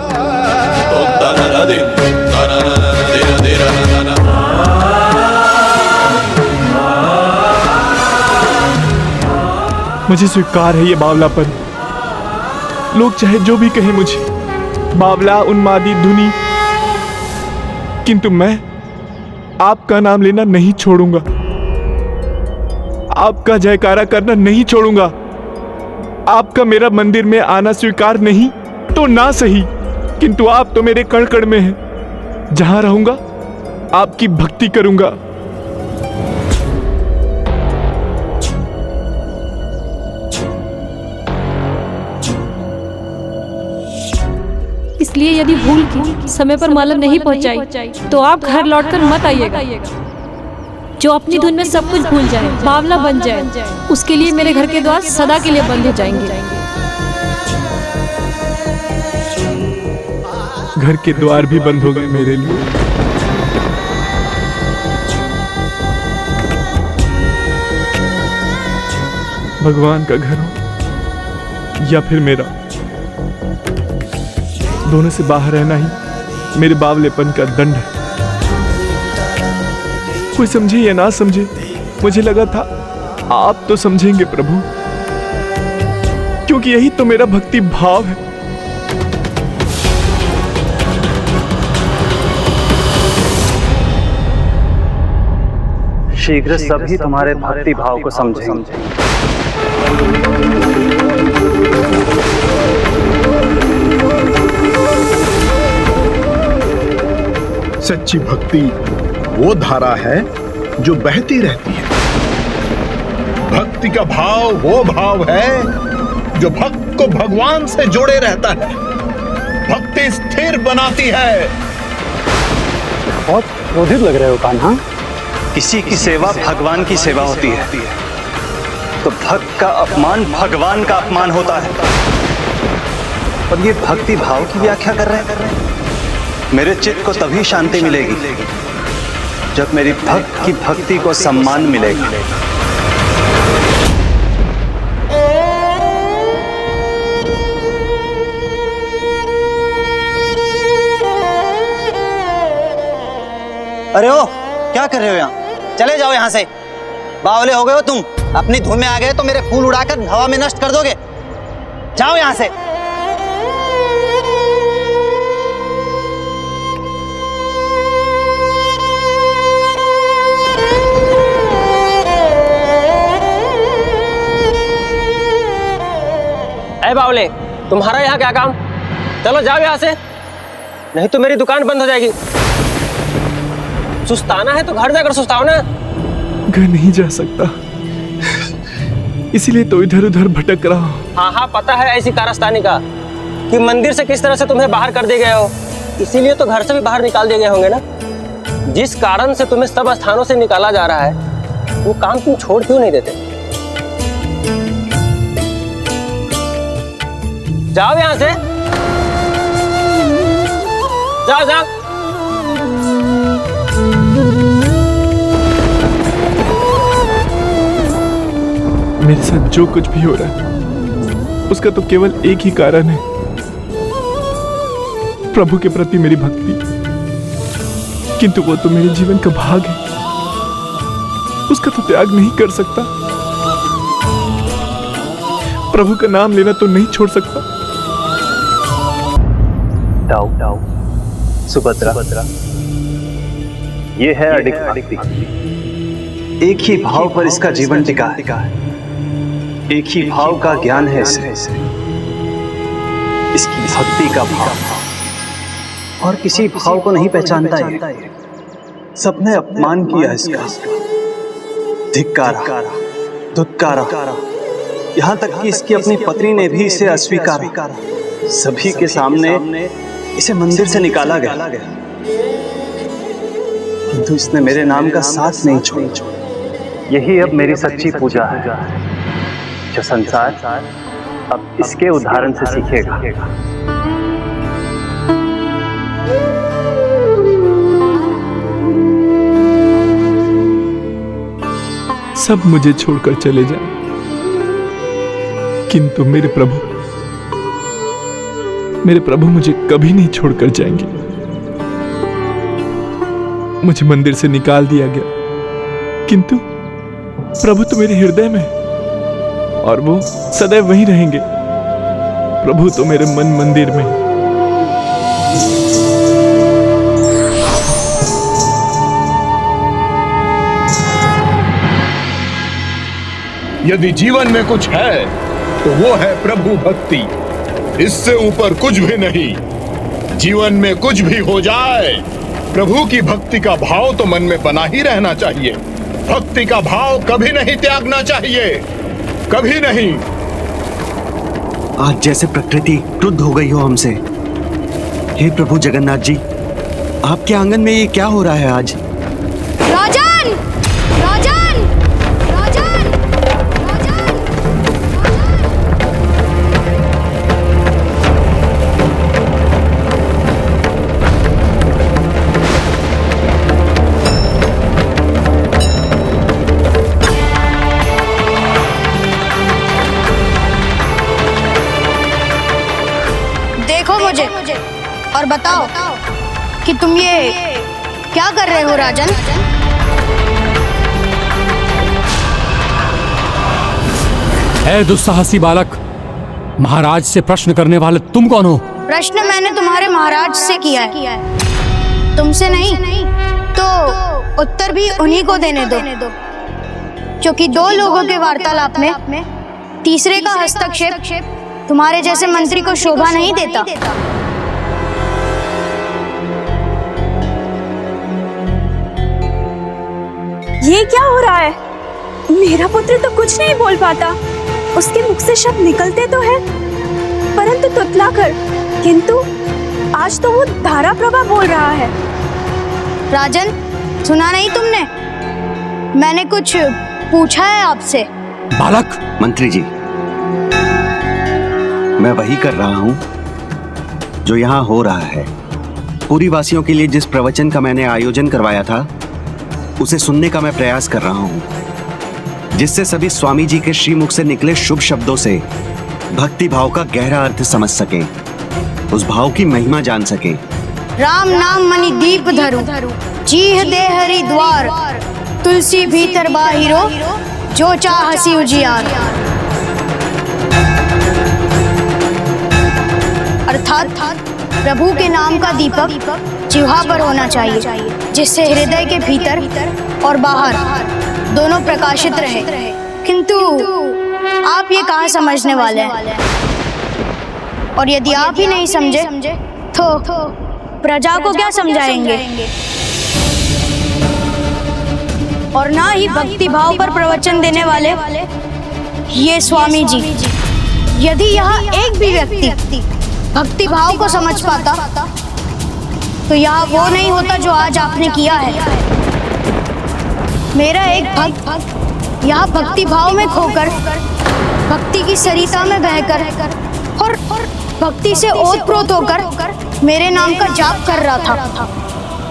मुझे स्वीकार है ये बावलापन। लोग चाहे जो भी कहें मुझे, बावला, उन्मादी, धुनी, किंतु मैं आपका नाम लेना नहीं छोड़ूंगा। आपका जयकारा करना नहीं छोड़ूंगा। आपका मेरा मंदिर में आना स्वीकार नहीं तो ना सही, किंतु आप तो मेरे कण कण में हैं। जहां रहूंगा आपकी भक्ति करूंगा। इसलिए यदि भूल की समय पर माला नहीं पहुंचाई तो आप घर लौटकर मत आइएगा। जो अपनी धुन में सब कुछ भूल जाए, बावला बन जाए, उसके लिए मेरे घर के द्वार सदा के लिए बंद हो जाएंगे। घर के द्वार भी बंद हो गए मेरे लिए। भगवान का घर हो या फिर मेरा, दोनों से बाहर रहना ही मेरे बावलेपन का दंड है। कोई समझे या ना समझे, मुझे लगा था आप तो समझेंगे प्रभु, क्योंकि यही तो मेरा भक्ति भाव है। शीघ्र सभी तुम्हारे भक्ति भाव को समझेंगे। सच्ची भक्ति वो धारा है जो बहती रहती है। भक्ति का भाव वो भाव है जो भक्त को भगवान से जोड़े रहता है। भक्ति स्थिर बनाती है। बहुत क्रोधित लग रहे हो कान्हा। किसी की सेवा भगवान की सेवा होती है, तो भक्त का अपमान भगवान का अपमान होता है। और ये भक्ति भाव की व्याख्या कर रहे हैं। मेरे चित्त को तभी शांति मिलेगी जब मेरी भक्त की भक्ति को सम्मान मिलेगा। अरे ओ, क्या कर रहे हो यहाँ? चले जाओ यहाँ से। बावले हो गए हो तुम। अपनी धुन में आ गए तो मेरे फूल उड़ाकर हवा में नष्ट कर दोगे। जाओ यहाँ से। ऐ बावले, तुम्हारा यहाँ क्या काम? चलो जाओ यहाँ से, नहीं तो मेरी दुकान बंद हो जाएगी। सुस्ताना है तो घर जाकर सुस्ताओ ना। घर नहीं जा सकता, इसीलिए तो इधर उधर भटक रहा हूँ। हाँ हाँ, पता है ऐसी कारस्तानी का कि मंदिर से किस तरह से तुम्हें बाहर कर दिए गए हो, इसीलिए तो घर से भी बाहर निकाल दिए गए होंगे ना। जिस कारण से तुम्हें सब स्थानों से निकाला जा रहा है, वो काम तुम छोड़ क्यों नहीं देते? जाओ यहाँ से, जाओ जाओ। मेरे साथ जो कुछ भी हो रहा है उसका तो केवल एक ही कारण है, प्रभु के प्रति मेरी भक्ति। किंतु वो तो मेरे जीवन का भाग है, उसका तो त्याग नहीं कर सकता। प्रभु का नाम लेना तो नहीं छोड़ सकता। दाऊ सुभद्रा, ये है अडिग भक्ति। एक ही भाव पर इसका जीवन टिका है, एक ही भाव का ज्ञान है इसे, इसकी भक्ति का भाव। और किसी भाव को नहीं पहचानता ये। सबने अपमान किया इसका, धिक्कारा, धुतकारा, यहाँ तक कि इसकी अपनी पत्नी ने भी इसे अस्वीकारा। सभी के सामने इसे मंदिर से निकाला गया, किंतु इसने मेरे नाम का साथ नहीं छोड़ा। यही अब मेरी सच्ची पूजा है, जो संसार अब इसके उदाहरण से सीखेगा। सब मुझे छोड़कर चले जाएं, किंतु मेरे प्रभु मुझे कभी नहीं छोड़कर जाएंगे। मुझे मंदिर से निकाल दिया गया, किंतु प्रभु तो मेरे हृदय में है और वो सदैव वहीं रहेंगे। प्रभु तो मेरे मन मंदिर में है। यदि जीवन में कुछ है तो वो है प्रभु भक्ति, इससे ऊपर कुछ भी नहीं। जीवन में कुछ भी हो जाए, प्रभु की भक्ति का भाव तो मन में बना ही रहना चाहिए। भक्ति का भाव कभी नहीं त्यागना चाहिए, कभी नहीं। आज जैसे प्रकृति क्रुद्ध हो गई हो हमसे। हे प्रभु जगन्नाथ जी, आपके आंगन में ये क्या हो रहा है आज? राजन! राजन! राजन! देखो मुझे और बताओ कि तुम ये क्या कर रहे हो राजन? ऐ दुस्साहसी बालक, महाराज से प्रश्न करने वाले तुम कौन हो? प्रश्न मैंने तुम्हारे महाराज से किया है, तुमसे नहीं। तो उत्तर भी उन्हीं को देने दो, क्योंकि दो लोगों के वार्तालाप में तीसरे का हस्तक्षेप तुम्हारे जैसे मंत्री को शोभा नहीं देता। ये क्या हो रहा है? मेरा पुत्र तो कुछ नहीं बोल पाता, उसके मुख से शब्द निकलते तो है परंतु तुतलाकर, किंतु आज तो वो धारा प्रभा बोल रहा है। राजन, सुना नहीं तुमने? मैंने कुछ पूछा है आपसे। बालक! मंत्री जी, मैं वही कर रहा हूं जो यहाँ हो रहा है। पूरी वासियों के लिए जिस प्रवचन का मैंने आयोजन करवाया था, उसे सुनने का मैं प्रयास कर रहा हूं, जिससे सभी स्वामी जी के श्रीमुख से निकले शुभ शब्दों से भक्ति भाव का गहरा अर्थ समझ सके, उस भाव की महिमा जान सके। राम नाम मणि दीप धरु, चीह दे हरि द्वार, तुलसी भीतर बाहिरो, जो चाहसी उजियार। अर्थात प्रभु के नाम का दीपक जिह्वा पर होना चाहिए, जिससे हृदय के भीतर और बाहर दोनों प्रकाशित रहे। किंतु आप ये कहाँ समझने वाले हैं? और यदि आप ही नहीं समझे तो प्रजा को क्या समझाएंगे? और ना ही भक्ति भाव पर प्रवचन देने वाले ये स्वामी जी। यदि यहाँ एक भी व्यक्ति भक्ति भाव को समझ पाता तो यहाँ वो नहीं होता जो आज आपने किया है। मेरा एक भक्त यहाँ भक्ति भाव में खोकर, भक्ति की सरिता में बहकर और भक्ति से ओतप्रोत होकर मेरे नाम का जाप कर रहा था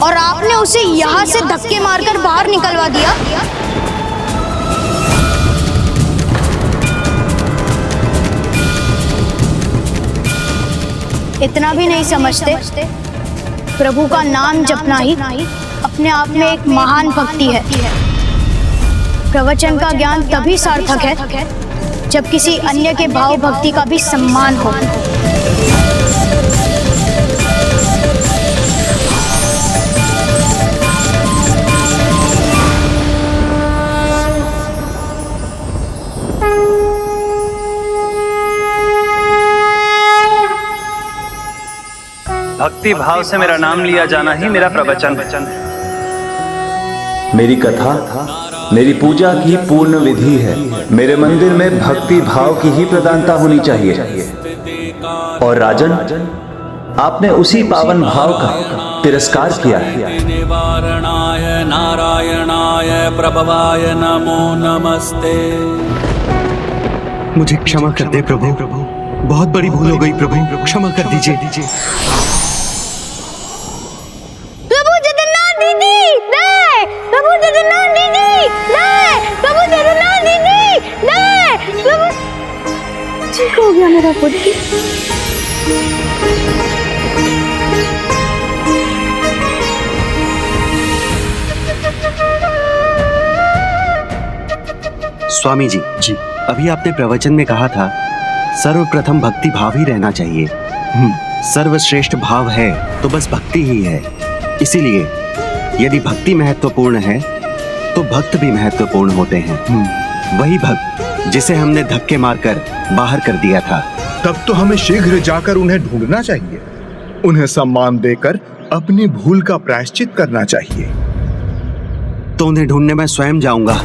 और आपने उसे यहाँ से धक्के मारकर बाहर निकलवा दिया। इतना भी नहीं समझते? प्रभु का नाम जपना ही अपने आप में एक महान भक्ति है। प्रवचन का ज्ञान तभी सार्थक है जब किसी अन्य के भाव भक्ति का भी सम्मान हो। भक्ति भाव से मेरा नाम लिया जाना ही मेरा प्रवचन है। मेरी कथा मेरी पूजा की पूर्ण विधि है। मेरे मंदिर में भक्ति भाव की ही प्रधानता होनी चाहिए। और राजन, आपने उसी पावन भाव का तिरस्कार किया है। निवारणाय नारायणाय प्रभवाय नमो नमस्ते। मुझे क्षमा कर दे प्रभु, बहुत बड़ी भूल हो गई प्रभु, क्षमा कर दीजिए। प्रभु जगन्नाथ दीदी, नहीं! प्रभु जगन्नाथ दीदी, नहीं! प्रभु जगन्नाथ दीदी, नहीं! प्रभु, ठीक हो गया मेरा पुत्र। स्वामी जी, अभी आपने प्रवचन में कहा था सर्वप्रथम भक्ति भाव ही रहना चाहिए। सर्वश्रेष्ठ भाव है तो बस भक्ति ही है। इसीलिए यदि भक्ति महत्वपूर्ण है तो भक्त भी महत्वपूर्ण होते हैं। वही भक्त जिसे हमने धक्के मारकर बाहर कर दिया था। तब तो हमें शीघ्र जाकर उन्हें ढूंढना चाहिए, उन्हें सम्मान देकर अपनी भूल का प्रायश्चित करना चाहिए। तो उन्हें ढूंढने मैं स्वयं जाऊंगा।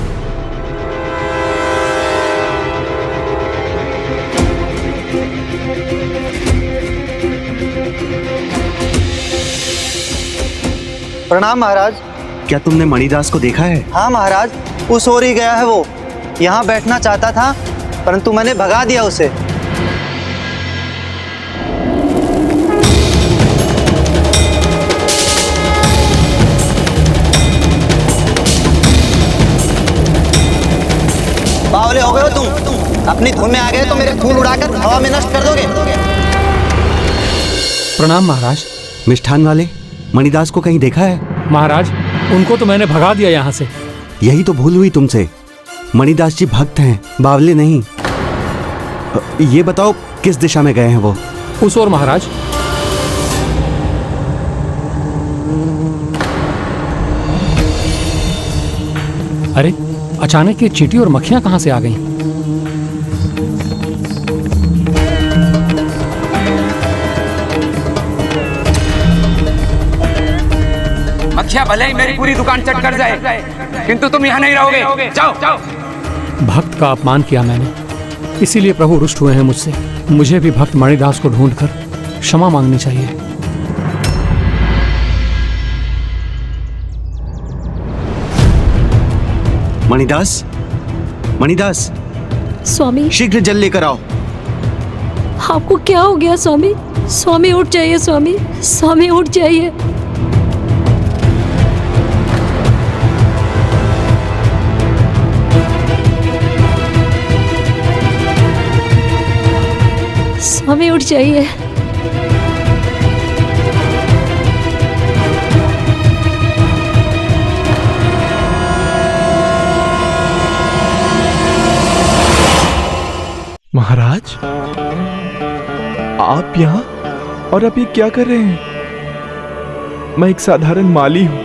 प्रणाम महाराज। क्या तुमने मणिदास को देखा है? हाँ महाराज, उस ओर ही गया है वो। यहाँ बैठना चाहता था परंतु मैंने भगा दिया उसे। बावले हो गए हो तुम? अपनी धुन में आ गए तो मेरे फूल उड़ाकर हवा में नष्ट कर दोगे। प्रणाम महाराज। मिष्ठान वाले मणिदास को कहीं देखा है? महाराज, उनको तो मैंने भगा दिया यहाँ से। यही तो भूल हुई तुमसे। मणिदास जी भक्त हैं, बावले नहीं। ये बताओ किस दिशा में गए हैं वो? उस ओर महाराज। अरे अचानक ये चींटी और मक्खियां कहां से आ गईं? मक्खियां भले ही मेरी पूरी दुकान चट कर जाए, किंतु तुम यहाँ नहीं रहोगे। जाओ जाओ। भक्त का अपमान किया मैंने, इसीलिए प्रभु रुष्ट हुए हैं मुझसे। मुझे भी भक्त मणिदास को ढूंढकर क्षमा मांगनी चाहिए। मणिदास, मणिदास, स्वामी शीघ्र जल लेकर आओ। आपको क्या हो गया स्वामी? स्वामी उठ जाइए, स्वामी, स्वामी उठ जाइए। स्वामी उठ जाइए। महाराज, आप यहाँ और अब ये क्या कर रहे हैं? मैं एक साधारण माली हूं,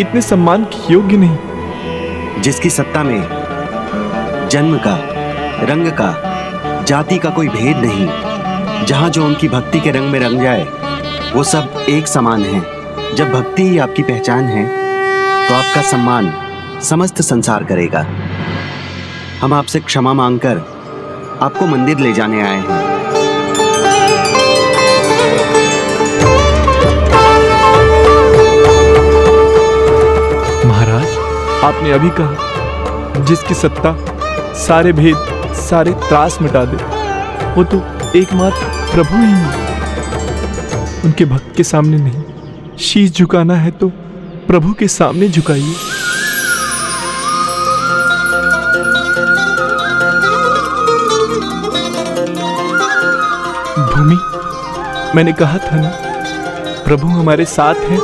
इतने सम्मान के योग्य नहीं। जिसकी सत्ता में जन्म का, रंग का, जाति का कोई भेद नहीं, जहां जो उनकी भक्ति के रंग में रंग जाए वो सब एक समान हैं। जब भक्ति ही आपकी पहचान है तो आपका सम्मान समस्त संसार करेगा। हम आपसे क्षमा मांगकर आपको मंदिर ले जाने आए हैं। महाराज, आपने अभी कहा जिसकी सत्ता सारे भेद, सारे त्रास मिटा दे, वो तो एकमात्र प्रभु ही हैं। उनके भक्त के सामने नहीं, शीश झुकाना है तो प्रभु के सामने झुकाइए। भूमि, मैंने कहा था ना, प्रभु हमारे साथ हैं।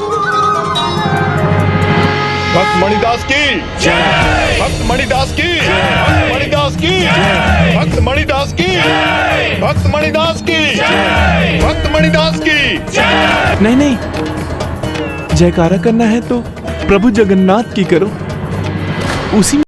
भक्त मणिदास की जय, भक्त मणिदास की जय, भक्त मणिदास की जय, भक्त मणिदास की जय, भक्त मणिदास की जय, भक्त मणिदास की जय। नहीं नहीं, जयकारा करना है तो प्रभु जगन्नाथ की करो, उसी में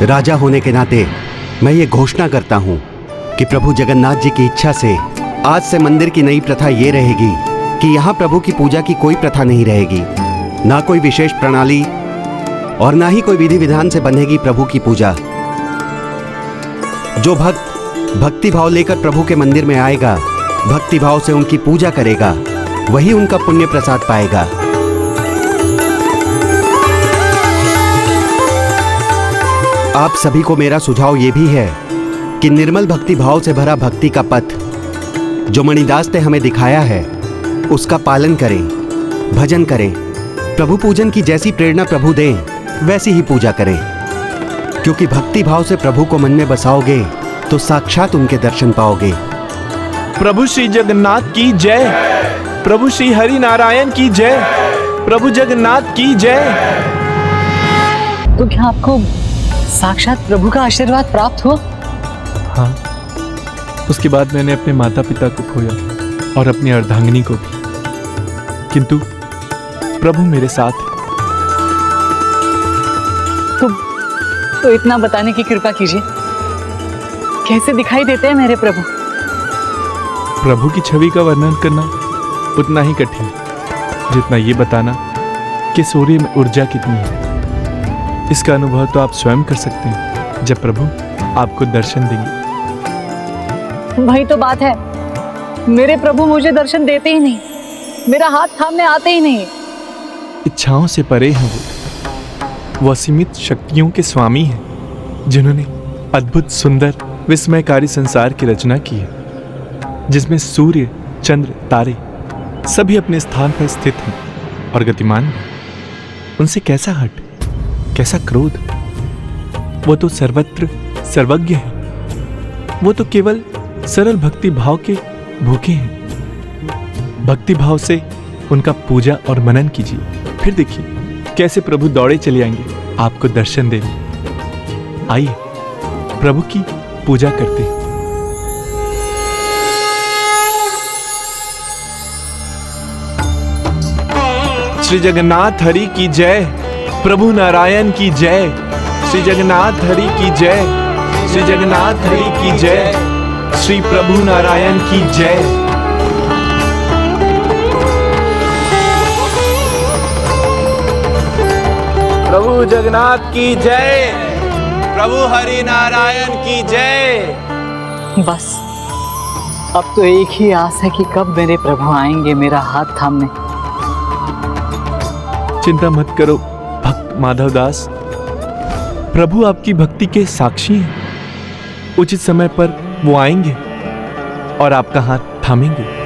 राजा होने के नाते मैं ये घोषणा करता हूँ कि प्रभु जगन्नाथ जी की इच्छा से आज से मंदिर की नई प्रथा ये रहेगी कि यहाँ प्रभु की पूजा की कोई प्रथा नहीं रहेगी, ना कोई विशेष प्रणाली और ना ही कोई विधि विधान से बंधेगी प्रभु की पूजा। जो भक्त भक्ति भाव लेकर प्रभु के मंदिर में आएगा, भक्ति भाव से उनकी पूजा करेगा, वही उनका पुण्य प्रसाद पाएगा। आप सभी को मेरा सुझाव ये भी है कि निर्मल भक्ति भाव से भरा भक्ति का पथ जो मणिदास ने हमें दिखाया है उसका पालन करें, भजन करें, प्रभु पूजन की जैसी प्रेरणा प्रभु दें वैसी ही पूजा करें, क्योंकि भक्ति भाव से प्रभु को मन में बसाओगे तो साक्षात उनके दर्शन पाओगे। प्रभु श्री जगन्नाथ की जय, प्रभु श्री हरि नारायण की जय, प्रभु जगन्नाथ की जय। तो क्या आपको साक्षात प्रभु का आशीर्वाद प्राप्त हुआ? हाँ, उसके बाद मैंने अपने माता पिता को खोया और अपनी अर्धांगिनी को भी, किंतु प्रभु मेरे साथ है। तो इतना बताने की कृपा कीजिए, कैसे दिखाई देते हैं मेरे प्रभु? प्रभु की छवि का वर्णन करना उतना ही कठिन जितना ये बताना कि सूर्य में ऊर्जा कितनी है। इसका अनुभव तो आप स्वयं कर सकते हैं जब प्रभु आपको दर्शन देंगे। वही तो बात है, मेरे प्रभु मुझे दर्शन देते ही नहीं, मेरा हाथ थामने आते ही नहीं। इच्छाओं से परे हैं वो असीमित शक्तियों के स्वामी हैं, जिन्होंने अद्भुत सुंदर विस्मयकारी संसार की रचना की है, जिसमें सूर्य, चंद्र, तारे सभी अपने स्थान पर स्थित हैं और गतिमान हैं। उनसे कैसा हट, कैसा क्रोध? वो तो सर्वत्र सर्वज्ञ है। वो तो केवल सरल भक्ति भाव के भूखे हैं। भक्ति भाव से उनका पूजा और मनन कीजिए, फिर देखिए कैसे प्रभु दौड़े चले आएंगे आपको दर्शन देने। आइए प्रभु की पूजा करते हैं। श्री जगन्नाथ हरि की जय, प्रभु नारायण की जय। श्री जगन्नाथ हरि की जय, श्री जगन्नाथ हरि की जय, श्री प्रभु नारायण की जय। प्रभु जगन्नाथ की जय, प्रभु हरि नारायण की जय। बस अब तो एक ही आस है कि कब मेरे प्रभु आएंगे मेरा हाथ थामने। चिंता मत करो भक्त माधव दास, प्रभु आपकी भक्ति के साक्षी हैं। उचित समय पर वो आएंगे और आपका हाथ थामेंगे।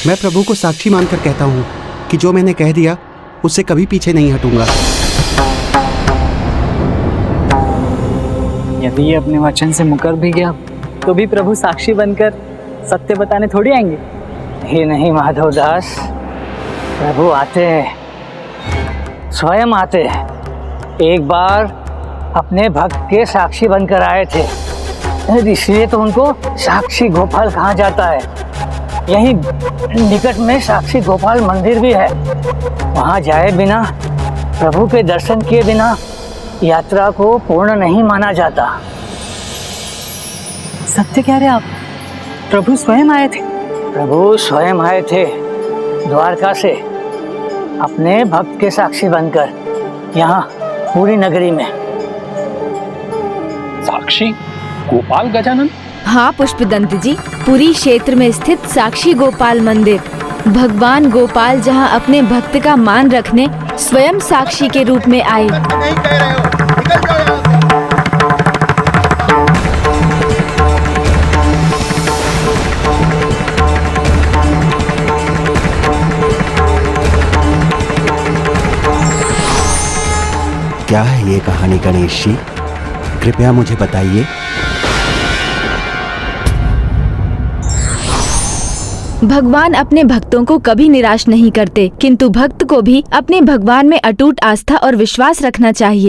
मैं प्रभु को साक्षी मानकर कहता हूँ कि जो मैंने कह दिया उससे कभी पीछे नहीं हटूंगा। यदि ये अपने वचन से मुकर भी गया तो भी प्रभु साक्षी बनकर सत्य बताने थोड़ी आएंगे। ही नहीं माधव दास, प्रभु आते हैं, स्वयं आते हैं। एक बार अपने भक्त के साक्षी बनकर आए थे, इसलिए तो उनको साक्षी गोपाल कहा जाता है। यहीं निकट में साक्षी गोपाल मंदिर भी है। वहां जाए बिना, प्रभु के दर्शन किए बिना यात्रा को पूर्ण नहीं माना जाता। सत्य कह रहे आप? प्रभु स्वयं आए थे? प्रभु स्वयं आए थे द्वारका से अपने भक्त के साक्षी बनकर यहाँ पूरी नगरी में। साक्षी गोपाल गजानन? हाँ पुष्पदंत जी, पुरी क्षेत्र में स्थित साक्षी गोपाल मंदिर। भगवान गोपाल जहाँ अपने भक्त का मान रखने स्वयं साक्षी के रूप में आए। क्या है ये कहानी गणेश जी? कृपया मुझे बताइए। भगवान अपने भक्तों को कभी निराश नहीं करते, किंतु भक्त को भी अपने भगवान में अटूट आस्था और विश्वास रखना चाहिए।